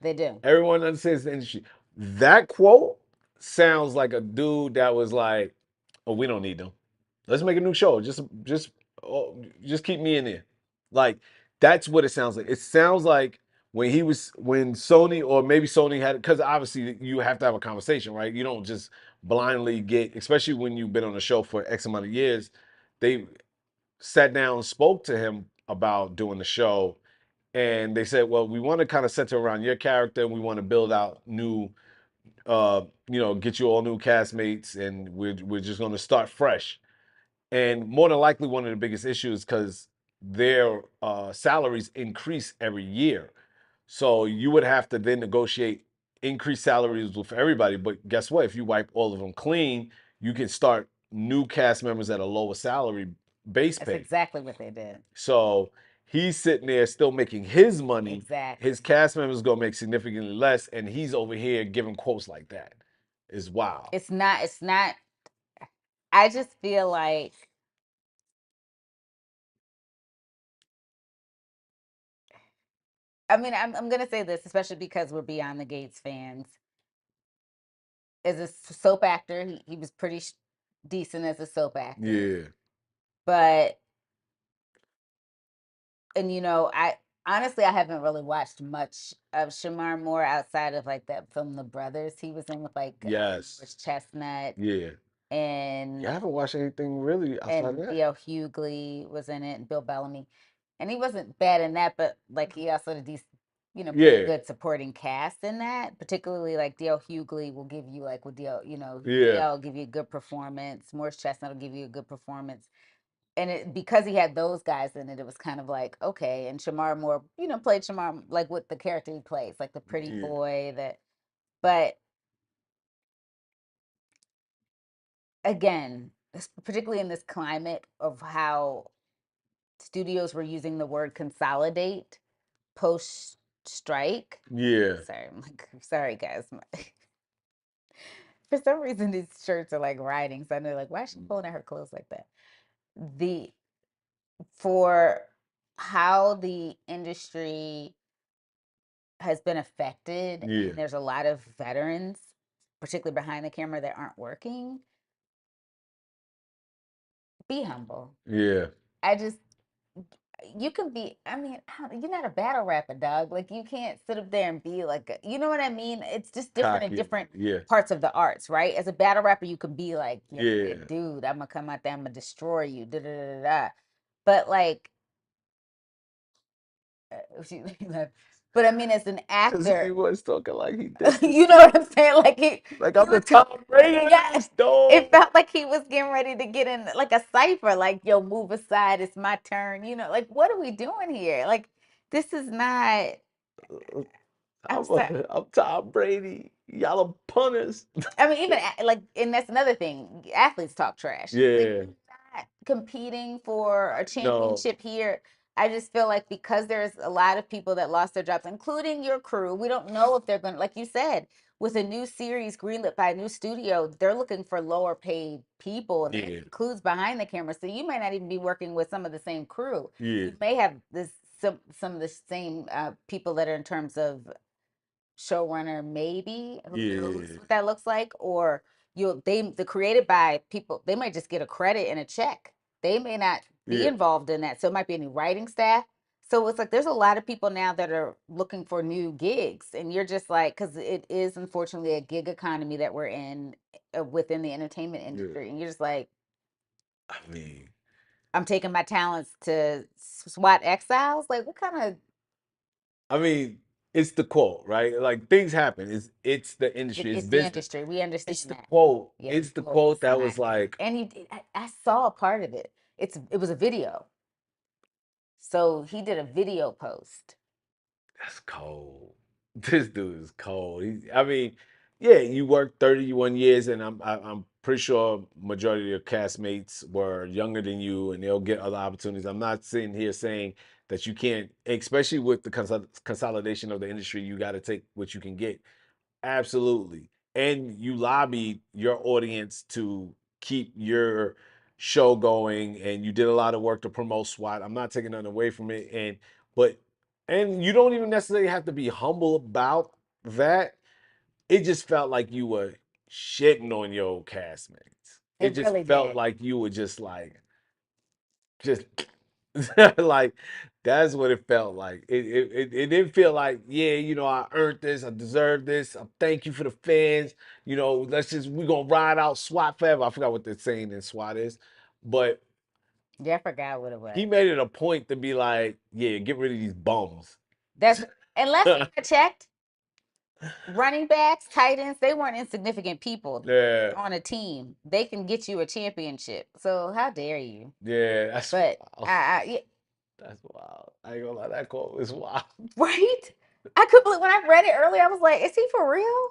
They do. Everyone understands the industry. That quote sounds like a dude that was like, "Oh, we don't need them. Let's make a new show. Just keep me in there." Like that's what it sounds like. It sounds like when Sony or maybe Sony had, because obviously you have to have a conversation, right? You don't just blindly get, especially when you've been on a show for X amount of years. They sat down and spoke to him about doing the show, and they said, well, we want to kind of center around your character, and we want to build out new get you all new castmates, and we're just going to start fresh. And more than likely, one of the biggest issues because their salaries increase every year, so you would have to then negotiate increased salaries with everybody. But guess what? If you wipe all of them clean, you can start new cast members at a lower salary base That's pay. exactly what they did. So he's sitting there still making his money. His Exactly. cast members gonna make significantly less, and he's over here giving quotes like that. Is wow. It's not. It's not. I just feel like I mean, I'm gonna say this, especially because we're Beyond the Gates fans. As a soap actor, he was pretty decent as a soap actor. Yeah. But and I honestly I haven't really watched much of Shamar Moore outside of like that film The Brothers he was in with like Yes. Morris Chestnut Yeah. and Yeah, I haven't watched anything really outside of that. D.L. Hughley was in it and Bill Bellamy. And he wasn't bad in that, but like he also had a decent, pretty Yeah. good supporting cast in that. Particularly like D.L. Hughley will give you like with D.L. Yeah. D.L. will give you a good performance. Morris Chestnut will give you a good performance. And because he had those guys in it, it was kind of like okay. And Shamar Moore, played Shamar like with the character he plays, like the pretty Yeah. boy that. But again, particularly in this climate of how studios were using the word consolidate post strike. Yeah. Sorry, I'm like, sorry guys. For some reason, these shirts are like riding. So they're like, why is she pulling at her clothes like that? The For how the industry has been affected, Yeah. and there's a lot of veterans, particularly behind the camera, that aren't working. Be humble. Yeah. I just you can be I mean you're not a battle rapper, dog. Like you can't sit up there and be like you know what I mean. It's just different in Cocky. different Yeah. parts of the arts, right? As a battle rapper you can be like, yo, Yeah. big dude, I'm gonna come out there, I'm gonna destroy you, da da da da. But like she but I mean as an Cause he actor, was talking like he did this. you know what I'm saying, like Like he I'm the was Tom Brady of yes, this, dog. it felt like he was getting ready to get in like a cipher, like, yo, move aside, it's my turn. Like, what are we doing here? Like, this is not. I'm sorry. I'm Tom Brady. Y'all are punters. I mean, even like, and that's another thing. Athletes talk trash. Like, Yeah. you're not competing for a No. championship here. I just feel like because there's a lot of people that lost their jobs, including your crew, we don't know if they're going to, like you said, with a new series greenlit by a new studio, they're looking for lower paid people, and that Yeah. includes behind the camera. So you might not even be working with some of the same crew. Yeah. You may have some of the same people that are in terms of showrunner, maybe who knows Yeah. what that looks like, or the created by people, they might just get a credit and a check. They may not be Yeah. involved in that, so it might be any writing staff. So it's like there's a lot of people now that are looking for new gigs, and you're just like, because it is unfortunately a gig economy that we're in within the entertainment Yeah. industry, and you're just like, I mean, I'm taking my talents to SWAT exiles. Like, what kind of I mean, it's the quote, right? Like things happen. It's the industry. It's it's the business. industry. We It's understand the that. quote. Yeah, the It's the quote was quote that not was like, and I saw a part of it. It was a video. So he did a video post. "That's cold. This dude is cold." I mean, yeah, you worked 31 years, and I'm pretty sure majority of your castmates were younger than you, and they'll get other opportunities. I'm not sitting here saying that you can't, especially with the consolidation of the industry, you got to take what you can get. Absolutely. And you lobbied your audience to keep your show going, and you did a lot of work to promote SWAT. I'm not taking nothing away from it. But and you don't even necessarily have to be humble about that. It just felt like you were shitting on your old castmates. It It just really felt did. like you were just like that's what it felt like. It didn't feel like, yeah, I earned this, I deserve this. I thank you for the fans. We're gonna ride out SWAT forever. I forgot what the saying in SWAT is, but Yeah, I forgot what it he was. made it a point to be like, yeah, get rid of these bums. That's and last time I checked, running backs, tight ends, they weren't insignificant people Yeah, on a team. They can get you a championship. So how dare you? yeah, that's But wild. yeah, That's wild. I ain't gonna lie, that quote was wild. right? I could believe when I read it earlier, I was like, is he for real?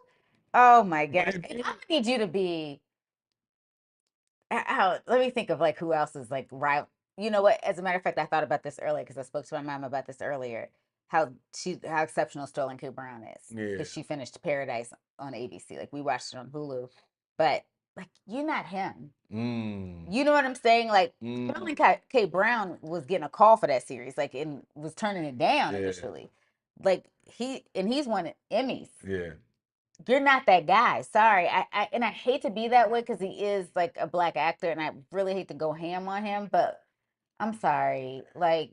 Oh my But gosh. it And did. I need you to be let me think of like who else is like right. You know what? As a matter of fact, I thought about this earlier because I spoke to my mom about this earlier. How exceptional Sterling K. Brown is Yeah. because she finished Paradise on ABC. Like we watched it on Hulu, but like you're not him. Mm. You know what I'm saying? Like Mm. Sterling K. Brown was getting a call for that series, like and was turning it down Yeah. initially. Like he's won Emmys. Yeah. You're not that guy. Sorry. I hate to be that way because he is like a black actor and I really hate to go ham on him, but I'm sorry. Like,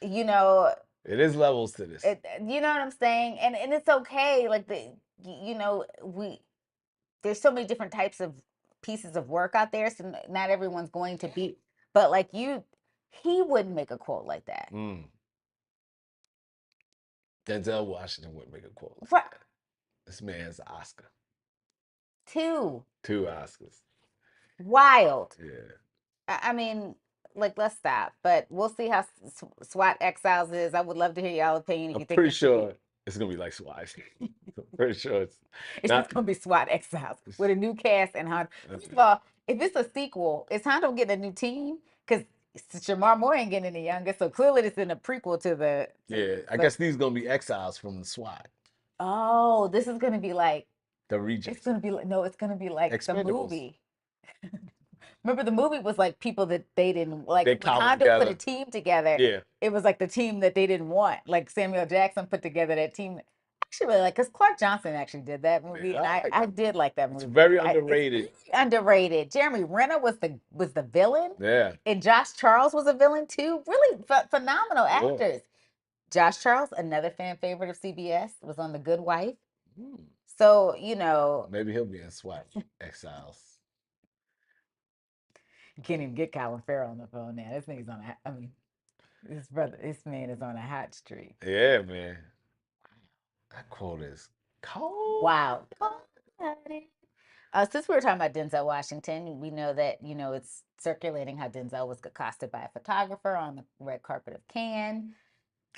you know, It is levels to this. you know what I'm saying? And it's okay. Like we there's so many different types of pieces of work out there, so not everyone's going to be but like he wouldn't make a quote like that. Mm. Denzel Washington would make a quote like For that. This man has an Oscar. two. 2 Oscars. Wild. Yeah. I mean, like, let's stop. But we'll see how SWAT Exiles is. I would love to hear y'all opinion if I'm you think pretty this should be. sure it's gonna be like Swice. I'm pretty sure it's It's just not. gonna be SWAT Exiles with a new cast and Hondo. First of all, if it's a sequel, is Hondo getting a new team? Because Shamar Moore ain't getting any younger, so clearly it's in a prequel to the. Yeah, I the guess these gonna be exiles from the SWAT, oh, this is gonna be like. the It's rejects, gonna be like no, it's gonna be like the expendables. movie. Remember the movie was like people that they didn't like They when cobbled Hondo put a together. team together. Yeah, It was like the team that they didn't want. Like Samuel Jackson put together that team. Actually, really like because Clark Johnson actually did that movie, and I like I that. did like that It's movie. very It's very underrated. underrated. Jeremy Renner was the villain, Yeah, and Josh Charles was a villain too. Really phenomenal yeah. actors. Josh Charles, another fan favorite of CBS, was on The Good Wife. Hmm. So Maybe he'll be in SWAT exiles. you can't even get Colin Farrell on the phone now. This nigga's on a. I mean, this man is on a hot streak. Yeah, man. That quote is cold. Wow. Since we were talking about Denzel Washington, we know that it's circulating how Denzel was accosted by a photographer on the red carpet of Cannes.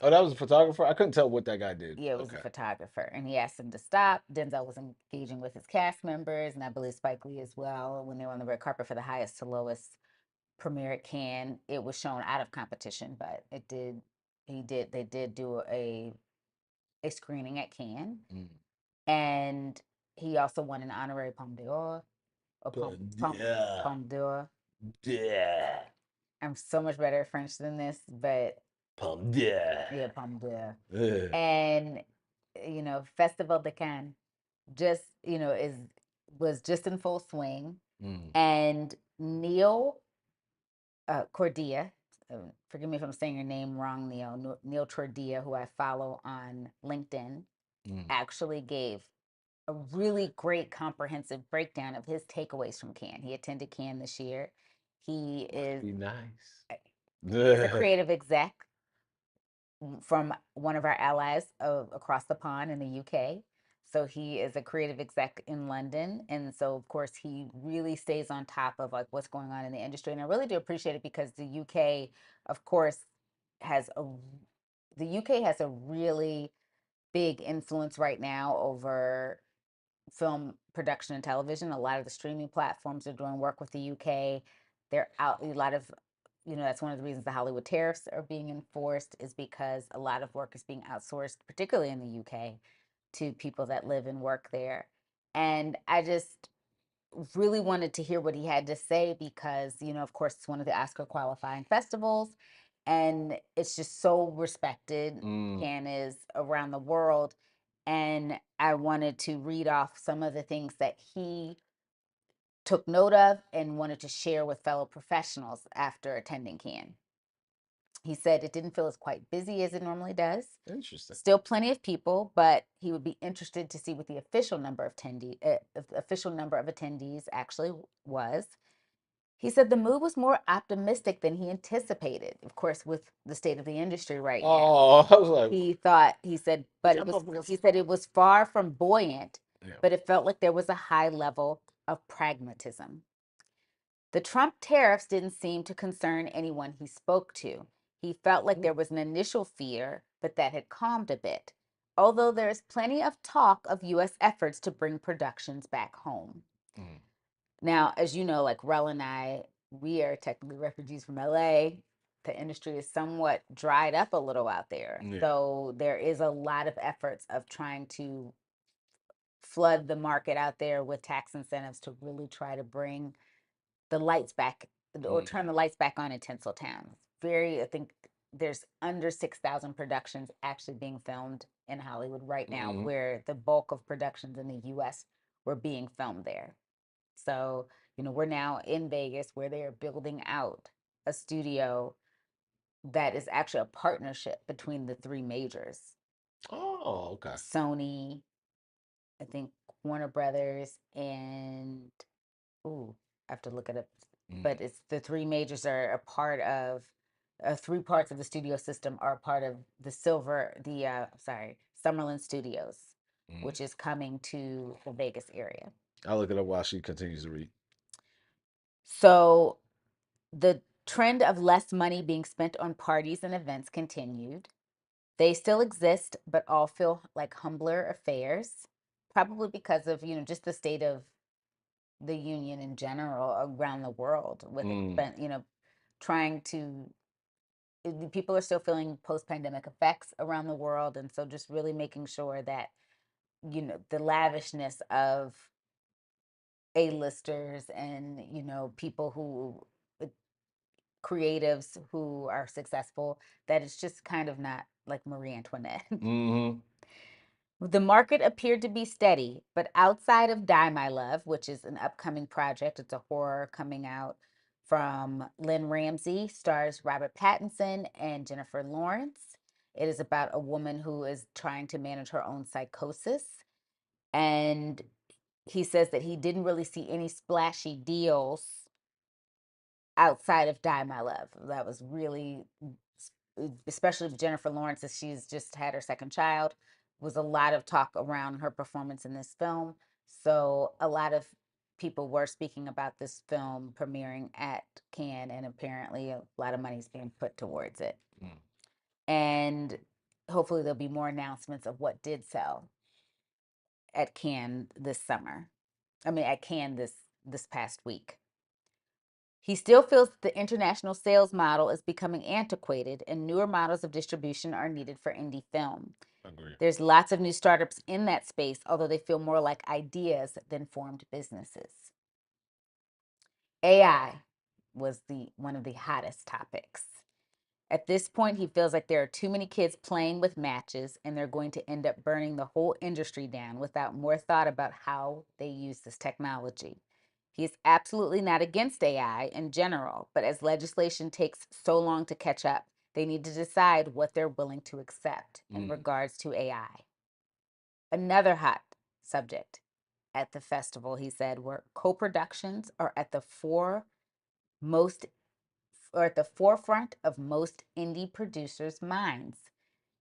Oh, that was a photographer. I couldn't tell what that guy did. Yeah, it was a Okay. photographer, and he asked him to stop. Denzel was engaging with his cast members, and I believe Spike Lee as well. When they were on the red carpet for the highest to lowest premiere at Cannes, it was shown out of competition, but it did. They did do a screening at Cannes, Mm. and he also won an honorary Palme d'Or or Yeah. Palme d'Or. Yeah. I'm so much better at French than this, but Pum. Yeah. yeah, Palme d'Or. Ugh. And Festival de Cannes just, was just in full swing. Mm. And Neil Cordia, forgive me if I'm saying your name wrong, Neil Cordia, who I follow on LinkedIn, actually gave a really great comprehensive breakdown of his takeaways from Cannes. He attended Cannes this year. He is Be nice. he's a creative exec from one of our allies across the pond in the UK. So he is a creative exec in London, and so of course he really stays on top of like what's going on in the industry. And I really do appreciate it because the UK, of course, has a the UK has a really big influence right now over film production and television. A lot of the streaming platforms are doing work with the UK. They're out a lot of, that's one of the reasons the Hollywood tariffs are being enforced, is because a lot of work is being outsourced, particularly in the UK, to people that live and work there. And I just really wanted to hear what he had to say because, of course, it's one of the Oscar qualifying festivals and it's just so respected. Cannes is around the world. And I wanted to read off some of the things that he took note of and wanted to share with fellow professionals after attending Cannes. He said it didn't feel as quite busy as it normally does. Interesting. Still plenty of people, but he would be interested to see what the official number of attendees actually was. He said the mood was more optimistic than he anticipated. Of course, with the state of the industry right now. Oh, I was like, he said it was far from buoyant, but it felt like there was a high level of pragmatism. The Trump tariffs didn't seem to concern anyone he spoke to. He felt like there was an initial fear, but that had calmed a bit, although there is plenty of talk of U.S. efforts to bring productions back home. Now, as you know, like Rell and I, we are technically refugees from LA. The industry is somewhat dried up a little out there. Yeah. So there is a lot of efforts of trying to flood the market out there with tax incentives to really try to bring the lights back or turn the lights back on in Tinseltown. I think there's under 6,000 productions actually being filmed in Hollywood right now, where the bulk of productions in the US were being filmed there. So, we're now in Vegas where they are building out a studio that is actually a partnership between the three majors. Oh, okay. Sony, I think Warner Brothers, and I have to look it up. But it's the three majors are a part of three parts of the studio system are a part of the Summerlin Studios, which is coming to the Vegas area. I'll look it up while she continues to read. So the trend of less money being spent on parties and events continued. They still exist, but all feel like humbler affairs, probably because of, just the state of the union in general around the world with trying to people are still feeling post-pandemic effects around the world, and so just really making sure that the lavishness of A-listers and people who creatives who are successful, that it's just kind of not like Marie Antoinette. The market appeared to be steady, but outside of Die My Love, which is an upcoming project, it's a horror coming out from Lynn Ramsey, stars Robert Pattinson and Jennifer Lawrence. It is about a woman who is trying to manage her own psychosis. And he says that he didn't really see any splashy deals outside of Die My Love. That was really, especially with Jennifer Lawrence, as she's just had her second child, was a lot of talk around her performance in this film. So a lot of people were speaking about this film premiering at Cannes, and apparently a lot of money is being put towards it. And hopefully there'll be more announcements of what did sell at Cannes this summer. At Cannes this past week. He still feels that the international sales model is becoming antiquated and newer models of distribution are needed for indie film. Agreed. There's lots of new startups in that space, although they feel more like ideas than formed businesses. AI was one of the hottest topics. At this point, he feels like there are too many kids playing with matches and they're going to end up burning the whole industry down without more thought about how they use this technology. He is absolutely not against AI in general, but as legislation takes so long to catch up, they need to decide what they're willing to accept in regards to AI. Another hot subject at the festival, he said, were co-productions are at the most or at the forefront of most indie producers' minds.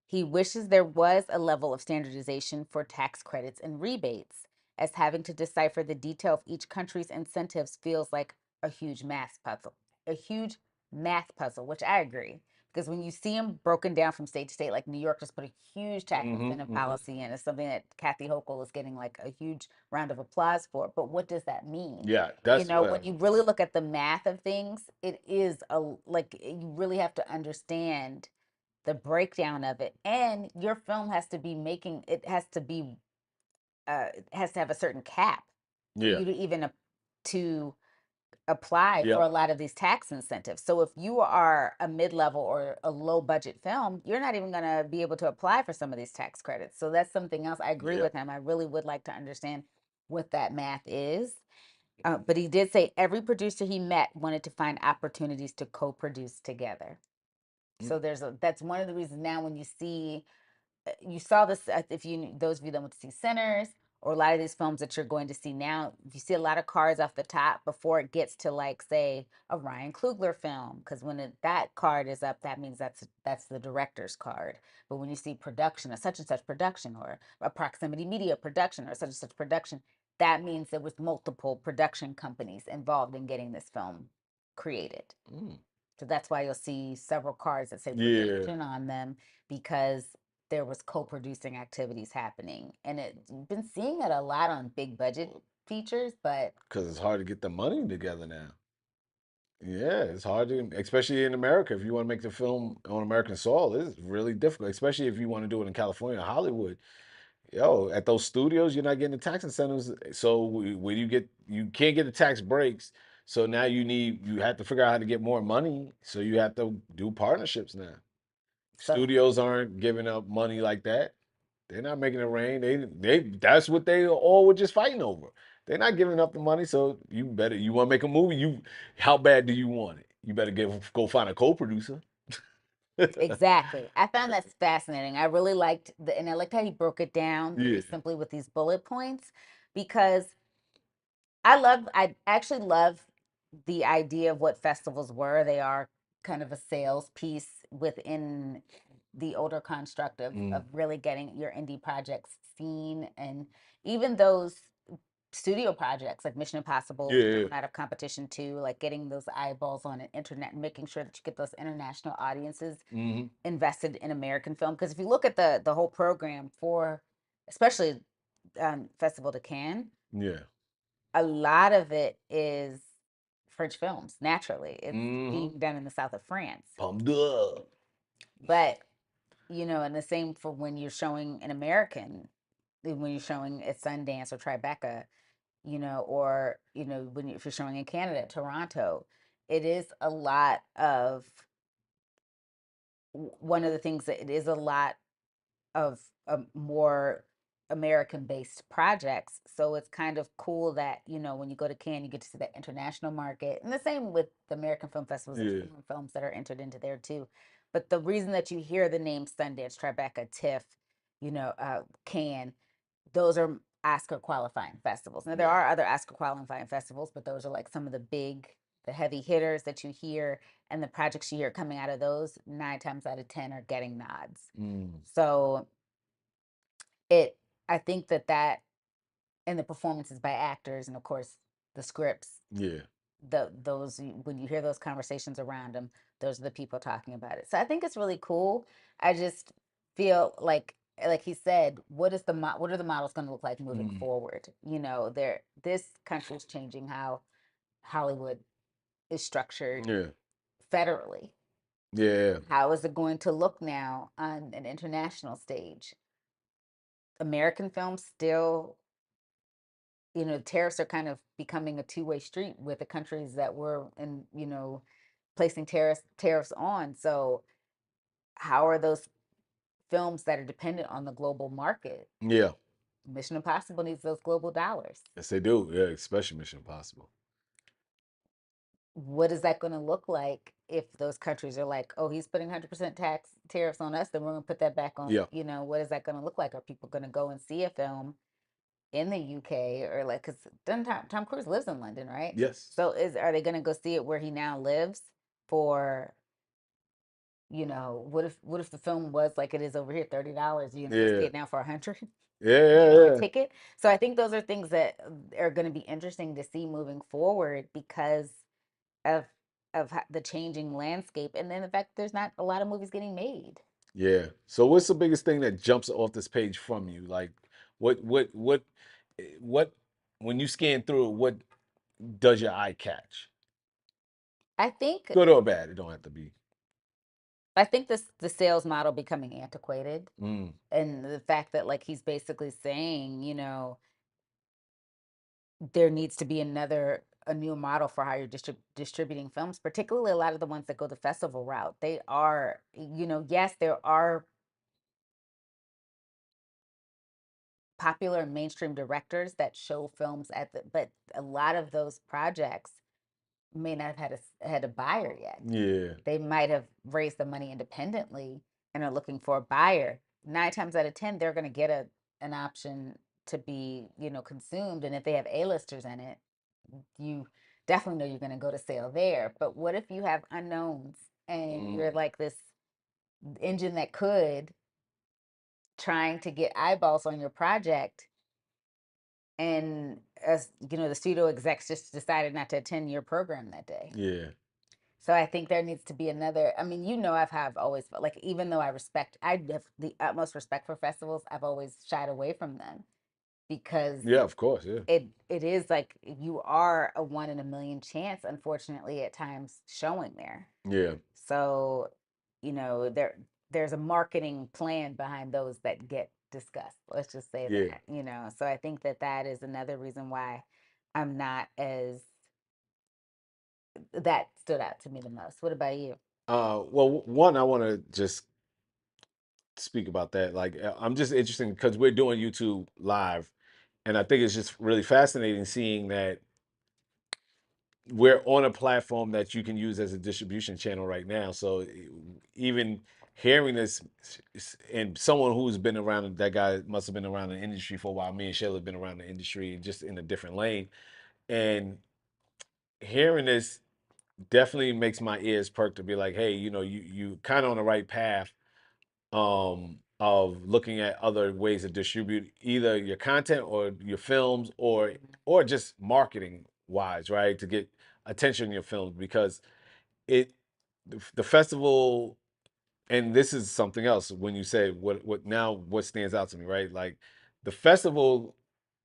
He wishes there was a level of standardization for tax credits and rebates, as having to decipher the detail of each country's incentives feels like a huge math puzzle. A huge math puzzle, which I agree. Because when you see them broken down from state to state, like New York just put a huge tax incentive policy in, it's something that Kathy Hochul is getting like a huge round of applause for. But what does that mean? Yeah, You that's know, when you really look at the math of things, it is like you really have to understand the breakdown of it, and your film has to be making it has to be it has to have a certain cap for yeah, you to even to apply for yep, a lot of these tax incentives. So if you are a mid-level or a low budget film, you're not even going to be able to apply for some of these tax credits. So that's something else. I agree yep. with him. I really would like to understand what that math is. But he did say every producer he met wanted to find opportunities to co-produce together. So that's one of the reasons now when you saw this, if you those of you that went to see Sinners or a lot of these films that you're going to see now, you see a lot of cards off the top before it gets to like say a Ryan Coogler film, because that card is up, that means that's the director's card. But when you see production, a such and such production, or a proximity media production, or such and such production, that means there was multiple production companies involved in getting this film created. Mm. So that's why you'll see several cards that say Yeah, production on them, because there was co-producing activities happening. And you've been seeing it a lot on big budget features, but because it's hard to get the money together now. Yeah, it's hard to, especially in America. If you want to make the film on American soil, it's really difficult, especially if you want to do it in California or Hollywood. Yo, at those studios, you're not getting the tax incentives. So when you can't get the tax breaks. So now you have to figure out how to get more money. So you have to do partnerships now. so Studios aren't giving up money like that. They're not making it rain. They that's what they all were just fighting over. They're not giving up the money. So you want to make a movie. How bad do you want it? You better go find a co-producer. exactly. I found that's fascinating. I really liked and I liked how he broke it down very Yeah. simply with these bullet points, because I actually love the idea of what festivals were. They are kind of a sales piece within the older construct Mm. of really getting your indie projects seen, and even those studio projects like Mission Impossible Yeah. thrown out of competition too, like getting those eyeballs on an internet and making sure that you get those international audiences Hmm. invested in American film. Because if you look at the whole program for especially Festival de Cannes, Yeah. a lot of it is French films. Naturally, it's Hmm. being done in the south of France. Pumped up. But and the same for when you're showing an American, when you're showing at Sundance or Tribeca, or if you're showing in Canada, Toronto, it is a lot of one of the things that it is a lot of more American based projects. So it's kind of cool that, when you go to Cannes, you get to see that international market. And the same with the American film festivals, there's Yeah. foreign films that are entered into there too. But the reason that you hear the name Sundance, Tribeca, TIFF, Cannes, those are Oscar qualifying festivals. Now, there Yeah. are other Oscar qualifying festivals, but those are like some of the heavy hitters that you hear, and the projects you hear coming out of those, 9 times out of 10 are getting nods. Mm. So it I think that and the performances by actors, and of course the scripts, Yeah. those when you hear those conversations around them, those are the people talking about it. So I think it's really cool. I just feel like he said, what are the models going to look like moving Mm. forward? This country is changing how Hollywood is structured Yeah. federally. Yeah. How is it going to look now on an international stage? American films still, tariffs are kind of becoming a two-way street with the countries that were in, placing tariffs on. So how are those films that are dependent on the global market? Yeah. Mission Impossible needs those global dollars. Yes, they do. Yeah, especially Mission Impossible. What is that going to look like if those countries are like, oh, he's putting 100% tax tariffs on us, then we're going to put that back on, Yeah. what is that going to look like? Are people going to go and see a film in the UK, or like, because Tom Cruise lives in London, right? Yes. So are they going to go see it where he now lives for, what if the film was like it is over here, $30? You're going to go see Yeah. it now for 100? Yeah. Yeah. A Yeah. ticket. So I think those are things that are going to be interesting to see moving forward because of the changing landscape, and then the fact there's not a lot of movies getting made. Yeah. So what's the biggest thing that jumps off this page from you? Like what when you scan through it, what does your eye catch? I think Good or bad? It don't have to be. this the sales model becoming antiquated, Mm, and the fact that like he's basically saying, there needs to be a new model for how you're distributing films, particularly a lot of the ones that go the festival route. They are, yes, there are popular and mainstream directors that show films but a lot of those projects may not have had a buyer yet. yeah. They might have raised the money independently and are looking for a buyer. 9 times out of 10, they're going to get an option to be, consumed. And if they have A-listers in it, you definitely know you're going to go to sale there. But what if you have unknowns and Mm, you're like this engine that could trying to get eyeballs on your project, and as the studio execs just decided not to attend your program that day? yeah. So I think there needs to be another. I mean, I've always felt like, even though I have the utmost respect for festivals, I've always shied away from them because Yeah, of course. Yeah. it is like you are a one in a million chance, unfortunately, at times showing there. Yeah. So, there's a marketing plan behind those that get discussed. Let's just say Yeah. that. So I think that is another reason why I'm not as that stood out to me the most. What about you? Well, one, I want to just speak about that. Like, I'm just interested because we're doing YouTube live, and I think it's just really fascinating seeing that we're on a platform that you can use as a distribution channel right now. So even hearing this, and someone who's been around, that guy must have been around the industry for a while. Me and Shayla have been around the industry, just in a different lane, and hearing this definitely makes my ears perk to be like, hey, you kind of on the right path, of looking at other ways to distribute either your content or your films, or just marketing wise, right? To get attention in your films, because it the festival, and this is something else when you say what stands out to me, right? Like the festival,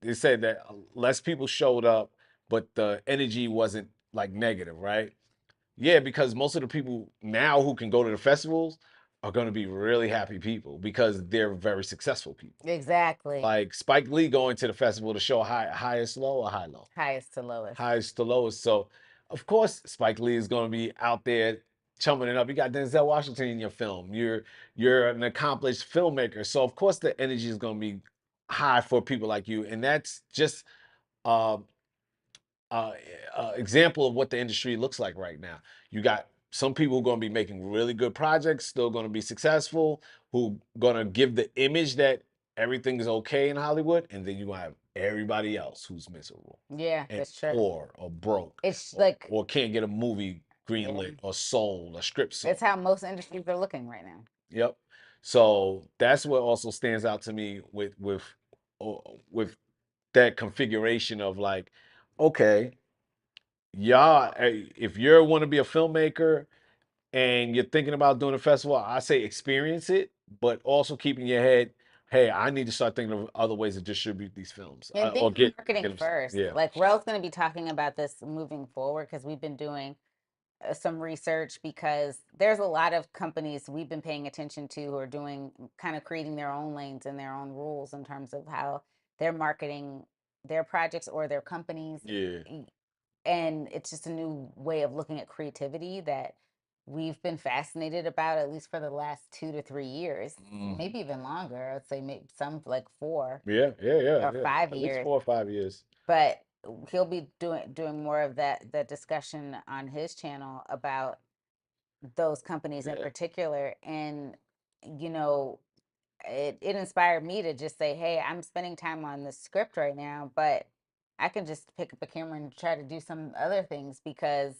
they said that less people showed up, but the energy wasn't like negative, right? Yeah, because most of the people now who can go to the festivals are going to be really happy people because they're very successful people. Exactly. Like Spike Lee going to the festival to show highest low or high low, Highest to lowest. highest to lowest. So of course Spike Lee is going to be out there chumming it up. You got Denzel Washington in your film. You're an accomplished filmmaker, so of course the energy is going to be high for people like you, and that's just um uh, example of what the industry looks like right now. You got some people who are going to be making really good projects, still going to be successful, who going to give the image that everything is okay in Hollywood, and then you going to have everybody else who's miserable Yeah, and that's true. poor or broke, It's like, or can't get a movie yeah, greenlit or sold, a script it's sold. how most industries are looking right now. Yep. So that's what also stands out to me uh, with that configuration of like, okay, y'all, if you want to be a filmmaker and you're thinking about doing a festival, I say experience it, but also keep in your head, hey, I need to start thinking of other ways to distribute these films, And or think marketing get them. first. Yeah, Like Rel's going to be talking about this moving forward because we've been doing some research, because there's a lot of companies we've been paying attention to who are doing kind of creating their own lanes and their own rules in terms of how they're marketing their projects or their companies. yeah, And it's just a new way of looking at creativity that we've been fascinated about, at least for the last 2 to 3 years, Mm. maybe even longer. I'd say maybe some like four Yeah, yeah, yeah, or yeah. five At least years. 4 or 5 years. But he'll be doing more of that discussion on his channel about those companies in Yeah. particular. And you know, it inspired me to just say, hey, I'm spending time on this script right now, but I can just pick up a camera and try to do some other things because,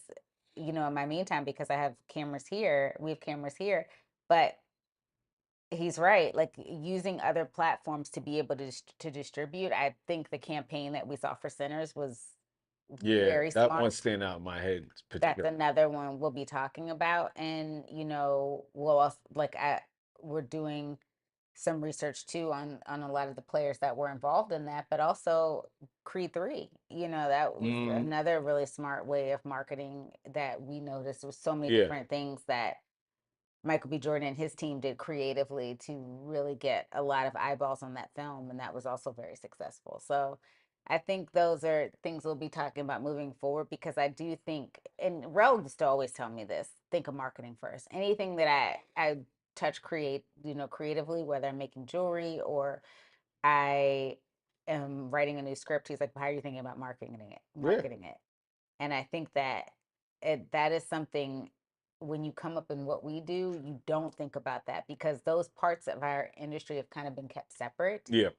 in my meantime, because I have cameras here, we have cameras here. But he's right, like using other platforms to be able to distribute. I think the campaign that we saw for Sinners was Yeah, very that smart. one stand out in my head That's particularly. another one we'll be talking about. And we'll also, we're doing some research too on a lot of the players that were involved in that, but also Creed 3. That was Mm, another really smart way of marketing that we noticed. With so many yeah, different things that Michael B. Jordan and his team did creatively to really get a lot of eyeballs on that film, and that was also very successful. So I think those are things we'll be talking about moving forward, because I do think, and Rel used to always tell me this: think of marketing first. Anything that I touch creatively, whether I'm making jewelry or I am writing a new script, he's like, "How are you thinking about marketing it?" yeah, Marketing it, and I think that that is something, when you come up in what we do, you don't think about that, because those parts of our industry have kind of been kept separate. yeah.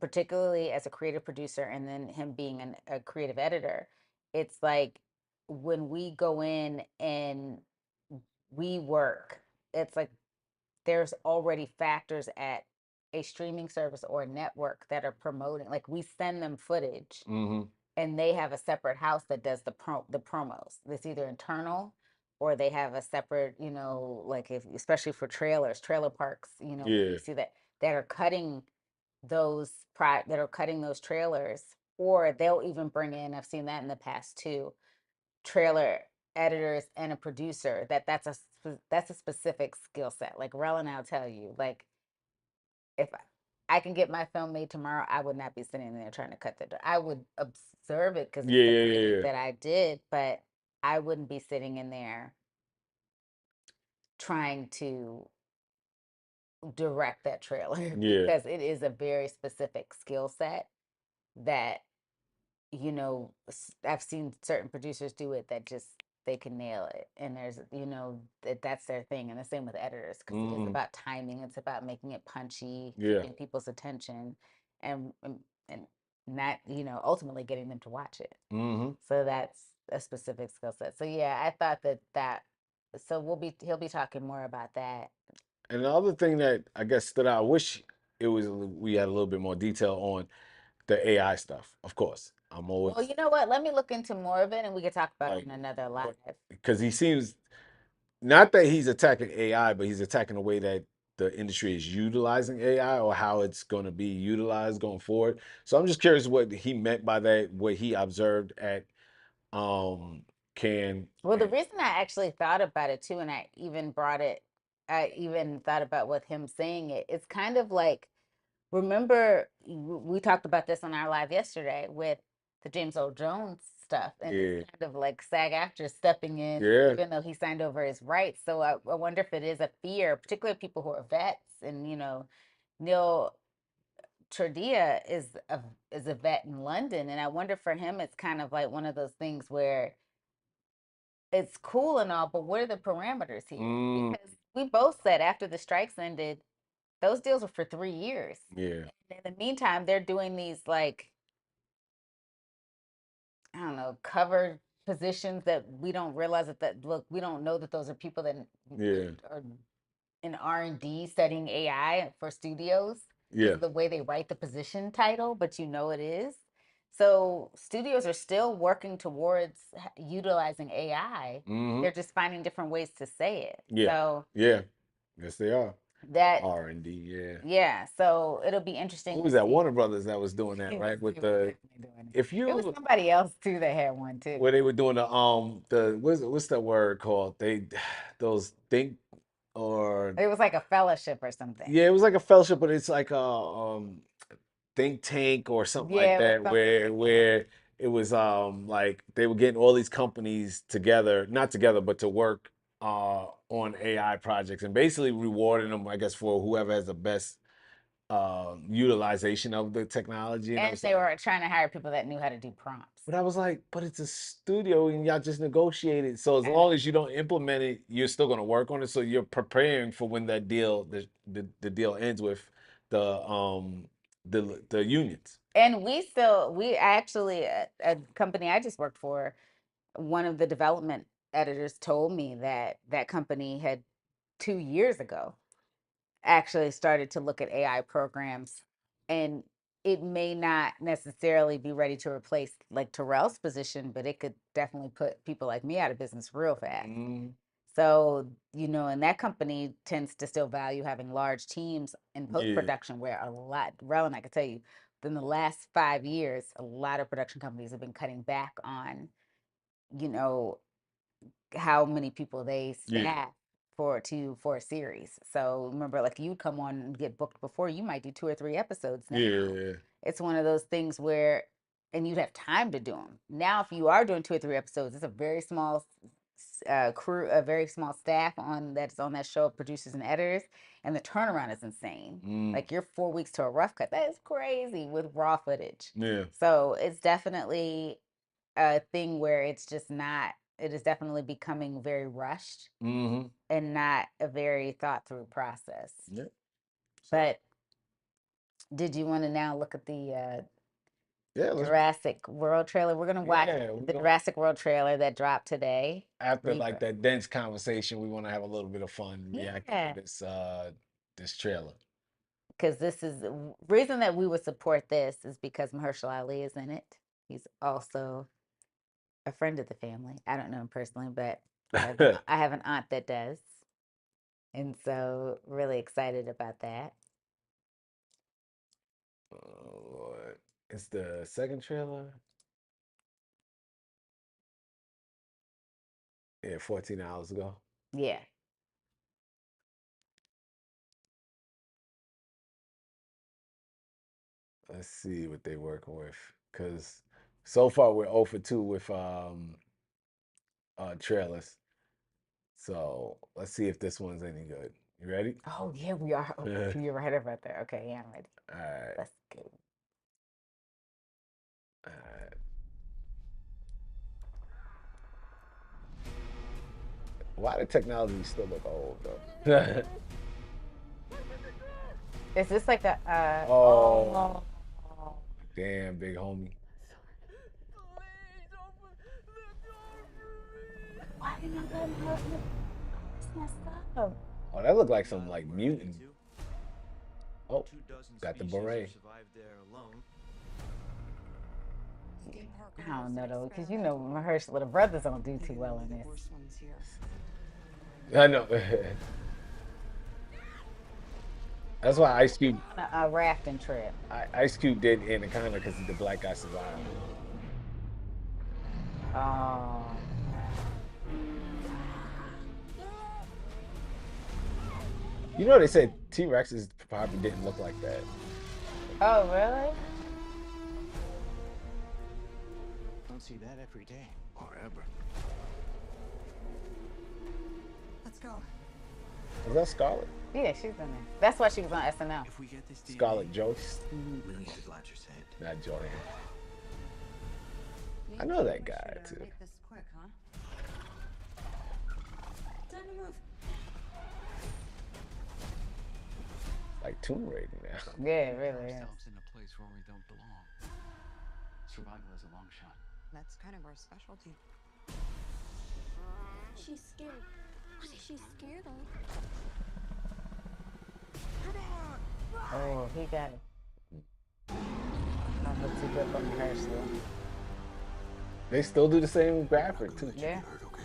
Particularly as a creative producer, and then him being a creative editor, it's like when we go in and we work, it's like there's already factors at a streaming service or a network that are promoting, like we send them footage Mm-hmm. and they have a separate house that does the promos. It's either internal, or they have a separate, like, if especially for trailer parks, Yeah. you see that are cutting that are cutting those trailers, or they'll even bring in, I've seen that in the past too, trailer editors and a producer. That's a specific skill set. Like Rel and I'll tell you, like, if I can get my film made tomorrow, I would not be sitting there trying to cut I would observe it because Yeah, it's a yeah, yeah, project yeah. that I did, but I wouldn't be sitting in there trying to direct that trailer Yeah. because it is a very specific skill set that, I've seen certain producers do it that just they can nail it. And there's, that's their thing. And the same with editors, because it is Mm-hmm. about timing, it's about making it punchy, Yeah. keeping people's attention, and not, ultimately getting them to watch it. Mm-hmm. So that's a specific skill set. So yeah, I thought that so he'll be talking more about that. And the other thing that I guess stood out, I wish we had a little bit more detail on the AI stuff. Of course, I'm Well, always you know what? Let me look into more of it and we could talk about it like, in another live. because he seems not that he's attacking AI, but he's attacking the way that the industry is utilizing AI or how it's going to be utilized going forward. So I'm just curious what he meant by that, what he observed at um Can. Well, the reason I actually thought about it too, and I even thought about with him saying it, it's kind of like, remember, we talked about this on our live yesterday with the James Earl Jones stuff, and it's Yeah, kind of like SAG actors stepping in, yeah, even though he signed over his rights. So I wonder if it is a fear, particularly people who are vets, and Neil Tordia is a vet in London, and I wonder for him, it's kind of like one of those things where it's cool and all, but what are the parameters here? mm, Because we both said after the strikes ended, those deals were for 3 years. yeah, And in the meantime, they're doing these, like, I don't know, cover positions that we don't realize that look, we don't know that those are people that yeah, are in R&D studying AI for studios because yeah. of the way they write the position title, but it is. So studios are still working towards utilizing AI. Mm-hmm. They're just finding different ways to say it. Yeah, So yeah. Yes, they are. that, R&D, yeah. yeah. So it'll be interesting Who to was that? see. Warner Brothers that was doing that, right? With They were the definitely doing it. if It was you somebody else too that had one too. where they were doing the what's that word called? They those think or It was like a fellowship or something. yeah, it was like a fellowship, but it's like a think tank or something like Yeah, it was that something where like that. it was like they were getting all these companies together, not together, but to work on AI projects and basically rewarding them, I guess, for whoever has the best utilization of the technology. And I And was they like, were trying to hire people that knew how to do prompts. but I was like, but it's a studio and y'all just negotiated. So as I long know. as you don't implement it, you're still going to work on it. So you're preparing for when that deal, the deal ends with the the unions. And we actually, a company I just worked for, one of the development editors told me that that company had 2 years ago actually started to look at AI programs, and it may not necessarily be ready to replace like Terrell's position, but it could definitely put people like me out of business real fast. Mm, So, and that company tends to still value having large teams in post yeah, production where a lot, Rel and I could tell you, in the last 5 years, a lot of production companies have been cutting back on, you know, how many people they yeah, staff for a series. So remember, like you'd come on and get booked before, you might do 2 or 3 episodes. Now yeah, it's one of those things where, and you'd have time to do them. Now, if you are doing 2 or 3 episodes, it's a very small crew, a very small staff on that show, producers and editors, and the turnaround is insane. mm, Like you're 4 weeks to a rough cut. That is crazy with raw footage. yeah. So it's definitely a thing where it's just not. It is definitely becoming very rushed Mm-hmm. and not a very thought through process. Yeah. So But did you want to now look at the yeah, let's Jurassic World trailer? We're gonna watch we the go Jurassic World trailer that dropped today. after like Rebirth. that dense conversation. We want to have a little bit of fun reacting to Yeah, this trailer. because this is the reason that we would support this is because Mahershala Ali is in it. He's also a friend of the family. I don't know him personally, but I have an aunt that does, and so really excited about that. Oh Lord. It's the second trailer. Yeah, 14 hours ago. Yeah. Let's see what they working with. Cause so far we're 0 for 2 with trailers. So let's see if this one's any good. You ready? Oh yeah, we are. Oh, All you're right about that. Okay, yeah, I'm ready. right. Let's go. All right. Why the technology still look old though? Is this like a Oh, oh damn, big homie. why didn't I let him help me? It's messed up. Oh, that looked like some like mutant. Oh, got the beret. I don't know though, because Mahershala, the brothers don't do too well in this. I know. That's why Ice Cube, A rafting trip. Ice Cube did Anaconda because the black guy survived. Oh, You know they said T-Rexes probably didn't look like that. oh really? Don't see that every day or ever. Let's go. Was that Scarlet? Yeah, she's in there. That's why she was on SNL. If we get this DNA, Scarlet Joyce, really should latch your head. not Joanne. I know that guy too. Make this quick, huh? Time to move. Like Tomb Raider now. Yeah, it really is. Ourselves in a place where we don't belong. Survival is a long shot. That's kind of our specialty. She's scared. She's scared of. Oh, he got it. Not look too good for Mahershala. They still do the same graphic too. Yeah. Hurt, okay?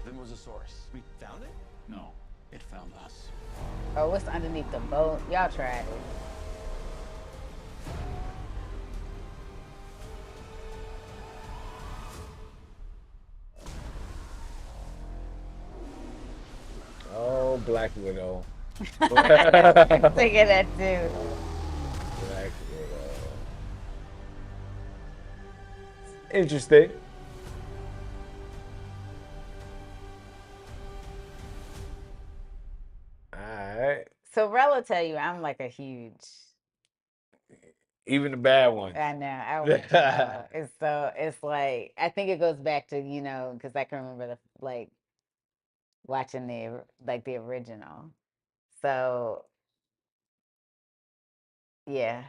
Then was a source. We found it? No, it found us. Oh, what's underneath the boat? Y'all tried it. Oh, Black Widow. I'm thinking that too. Interesting. All right. So Rell will tell you I'm like a huge. Even the bad ones. I know. I watch it all. It's like I think it goes back to because I can remember like watching the original. So yeah,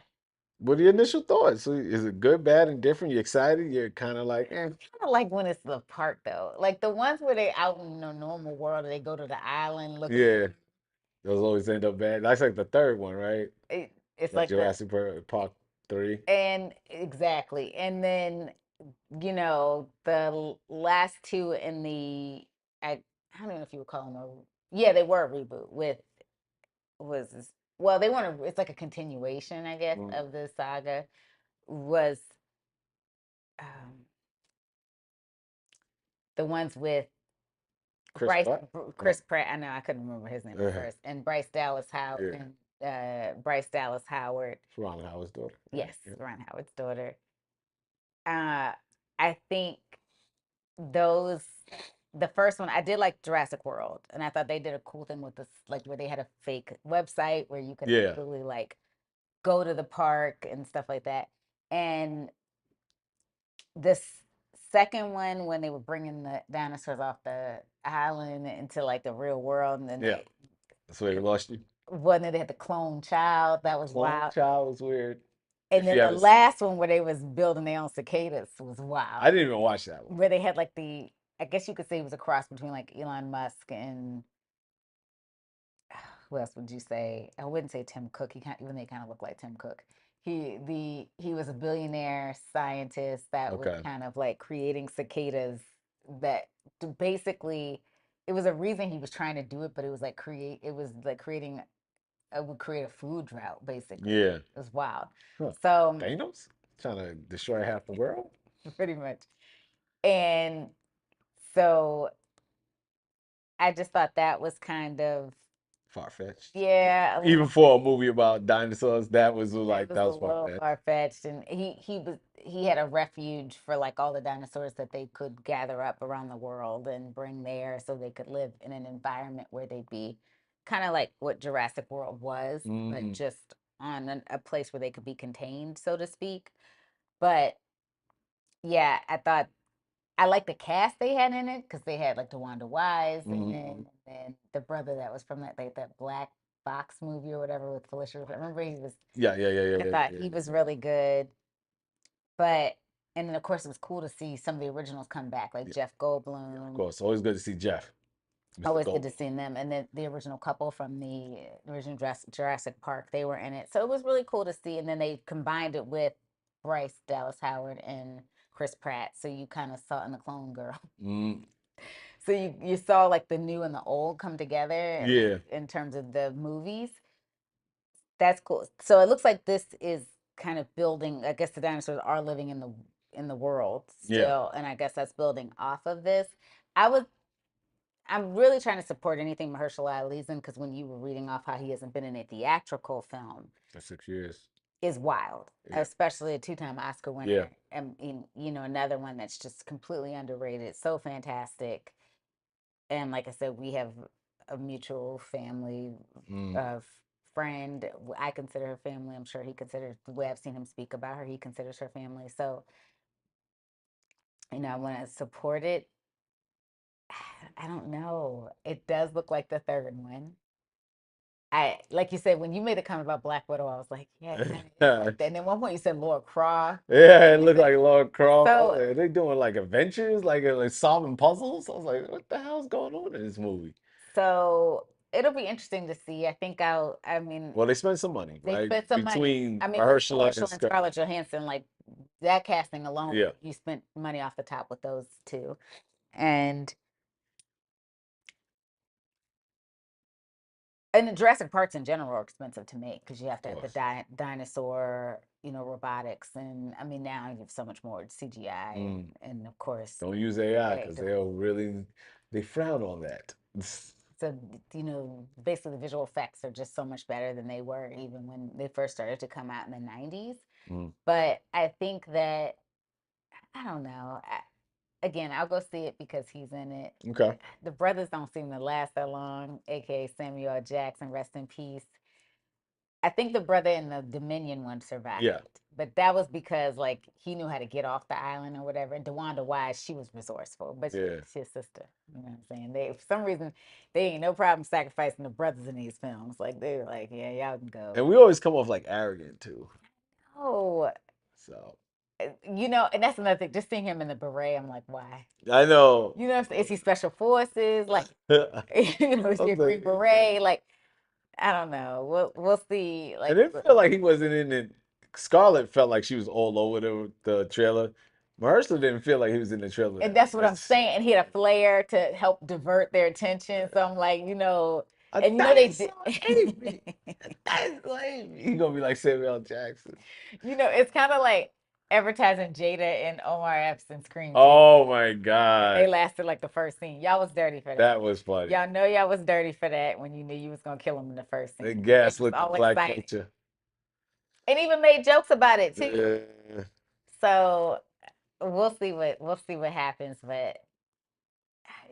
What are your initial thoughts? So is it good, bad, and different? You excited? You're kind of like, eh. kind of like when it's the park though, like the ones where they out in the normal world, they go to the island looking. Yeah. Those always end up bad. That's like the third one, right? It's Like like the Jurassic Park 3. and exactly, and then the last two in the I don't know if you would call them yeah, they were a reboot with was well, they weren't it's like a continuation, I guess, Mm. of the saga. Was um the ones with Chris Pratt? Chris Pratt. I know I couldn't remember his name at first, and Bryce Dallas Howard Yeah. and Bryce Dallas Howard. It's Ron Howard's daughter. Right? Yes, Yeah. Ron Howard's daughter. I think those the first one I did like Jurassic World, and I thought they did a cool thing with this, like where they had a fake website where you could Yeah. actually like go to the park and stuff like that. And this second one, when they were bringing the dinosaurs off the island into like the real world, and then Yeah. That's where they lost you. they had the clone child, that was Clone wild. Child was weird. And If then you the haven't seen, last one where they was building their own cicadas was wild. I didn't even watch that one. Where they had like I guess you could say it was a cross between like Elon Musk and who else would you say? I wouldn't say Tim Cook. Even they kind of look like Tim Cook. He was a billionaire scientist that was Okay. kind of like creating cicadas that basically it was a reason he was trying to do it, but it was like creating it would create a food drought basically. Yeah. It was wild. Huh. So Thanos? Trying to destroy half the world? pretty much. And so I just thought that was kind of Far fetched. yeah, Even for a movie about dinosaurs, that was it like was that a was far little fetched. far fetched, and he had a refuge for like all the dinosaurs that they could gather up around the world and bring there, so they could live in an environment where they'd be kind of like what Jurassic World was, but just on a place where they could be contained, so to speak. But yeah, I like the cast they had in it because they had like DeWanda Wise and the brother that was from that Black Box movie or whatever with Felicia. I remember he was. Yeah, yeah, yeah, yeah, I yeah, thought yeah. he was really good, but and then of course it was cool to see some of the originals come back, like Yeah. Jeff Of Goldblum. course, always good to see Jeff. Mr. Always good to Goldblum. see them, and then the original couple from the original Jurassic Park, they were in it, so it was really cool to see. And then they combined it with Bryce Dallas Howard and Chris Pratt, so you kind of saw in the Clone Girl. Mm, So you saw like the new and the old come together yeah, in terms of the movies. That's cool. So it looks like this is kind of building. I guess the dinosaurs are living in the world yeah. still, and I guess that's building off of this. I was I'm really trying to support anything Mahershala Ali's in because when you were reading off how he hasn't been in a theatrical film For 6 years. is wild, Yeah. especially a two-time Oscar winner. Yeah. And another one that's just completely underrated, so fantastic. And like I said, we have a mutual family of friend. I consider her family. I'm sure he considers the way I've seen him speak about her. He considers her family. So, I want to support it. I don't know. It does look like the third one. I like you said when you made the comment about Black Widow, I was like, yeah, it kind of is like that. And then one point you said Laura Craw. Yeah, it looked like Lord Croft. So Are they doing like adventures, like solving puzzles? I was like, what the hell's going on in this movie? so it'll be interesting to see. I think I mean, Well, they spent some money, they right? spent some money. Between I mean, Mahershala and Mahershala and Scarlett Johansson, like that casting alone, Yeah. you spent money off the top with those two. And the Jurassic Parks in general are expensive to make because you have to have the dinosaur, robotics, and I mean now you have so much more CGI, and of course, Don't use AI because the- they frown on that. so basically the visual effects are just so much better than they were even when they first started to come out in the 90s. But I think that I don't know. Again, I'll go see it because he's in it. Okay. The brothers don't seem to last that long, aka Samuel L. Jackson, rest in peace. I think the brother in the Dominion one survived. Yeah. But that was because like he knew how to get off the island or whatever. And DeWanda Wise, she was resourceful, but Yeah. she's his sister. You know what I'm saying? They for some reason they ain't no problem sacrificing the brothers in these films. Like they were like, yeah, y'all can go. And we always come off like arrogant too. Oh, So you know, and that's another thing. Just seeing him in the beret, I'm like, why? I know. You know, is he special forces? Like, you know, is he a Okay. Green Beret? Like, I don't know. We'll see. Like, And it felt like he wasn't in it. Scarlett felt like she was all over the trailer. Mahershala didn't feel like he was in the trailer. and that's what I'm saying. And he had a flair to help divert their attention. So I'm like, you know, A and you know they dinosaur did. ate me. A dinosaur ate me. He gonna be like Samuel L. Jackson. You know, it's kind of like advertising Jada and Omar Epps in Scream 2. Oh my They God. lasted like the first scene. Y'all was dirty for that. That was funny. Y'all know y'all was dirty for that when you knew you was gonna kill him in the first scene. They They was gaslit the all black excited. culture. And even made jokes about it too. Yeah. So we'll see what happens, but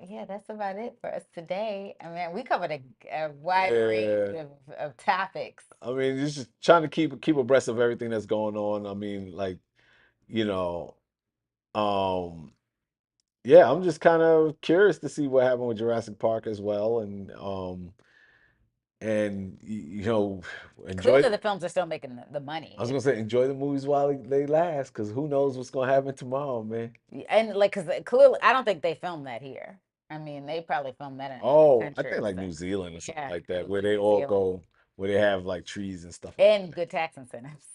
yeah, that's about it for us today. I mean, we covered a wide range Yeah. of topics. I mean, just trying to keep abreast of everything that's going on. I mean, like, you know, um, yeah, I'm just kind of curious to see what happened with Jurassic Park as well, and you know, enjoy. Clearly, the films are still making the money. I was gonna say enjoy the movies while they last, because who knows what's gonna happen tomorrow, man. And like, cause clearly, I don't think they filmed that here. I mean, they probably filmed that in another Oh, I country. think like So New Zealand or something yeah, like that, it where was they New all Zealand. go, where they have like trees and stuff like And that. good tax incentives.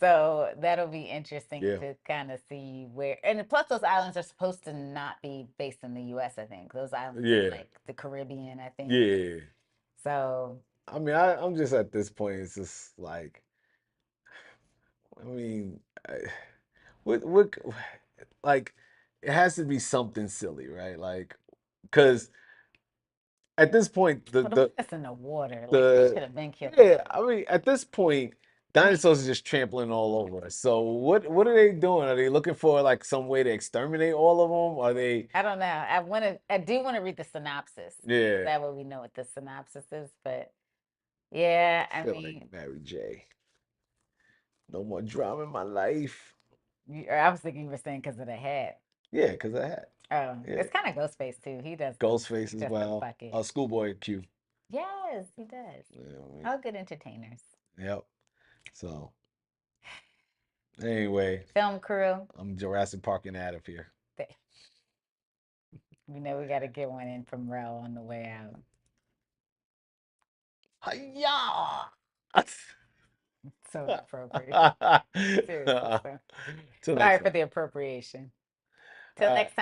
So that'll be interesting Yeah. to kind of see where. And plus, those islands are supposed to not be based in the U.S. I think those islands, are Yeah. like the Caribbean. I think. Yeah. So I mean, I'm just at this point, it's just like, I mean, what, like, it has to be something silly, right? Like, because at this point, well, the that's in the water. Like they should have been killed. yeah, I mean, at this point, dinosaurs are just trampling all over us. So what are they doing? Are they looking for like some way to exterminate all of them? Are they? I don't know. I do want to read the synopsis. Yeah. That way we know what the synopsis is. But yeah, I I feel mean, like Mary J. No more drama in my life. I was thinking you were saying because of the hat. Yeah, because I had. Oh, Yeah. it's kind of Ghostface too. He does Ghostface as just well. fuck it. Schoolboy Q. Yes, he does. Yeah, I mean, All good entertainers. yep. So anyway, Film crew. I'm Jurassic Parking out of here. We know we got to get one in from Rel on the way out. Hiya! So inappropriate. Seriously. So. Till Sorry next for time. the appropriation. Till next time.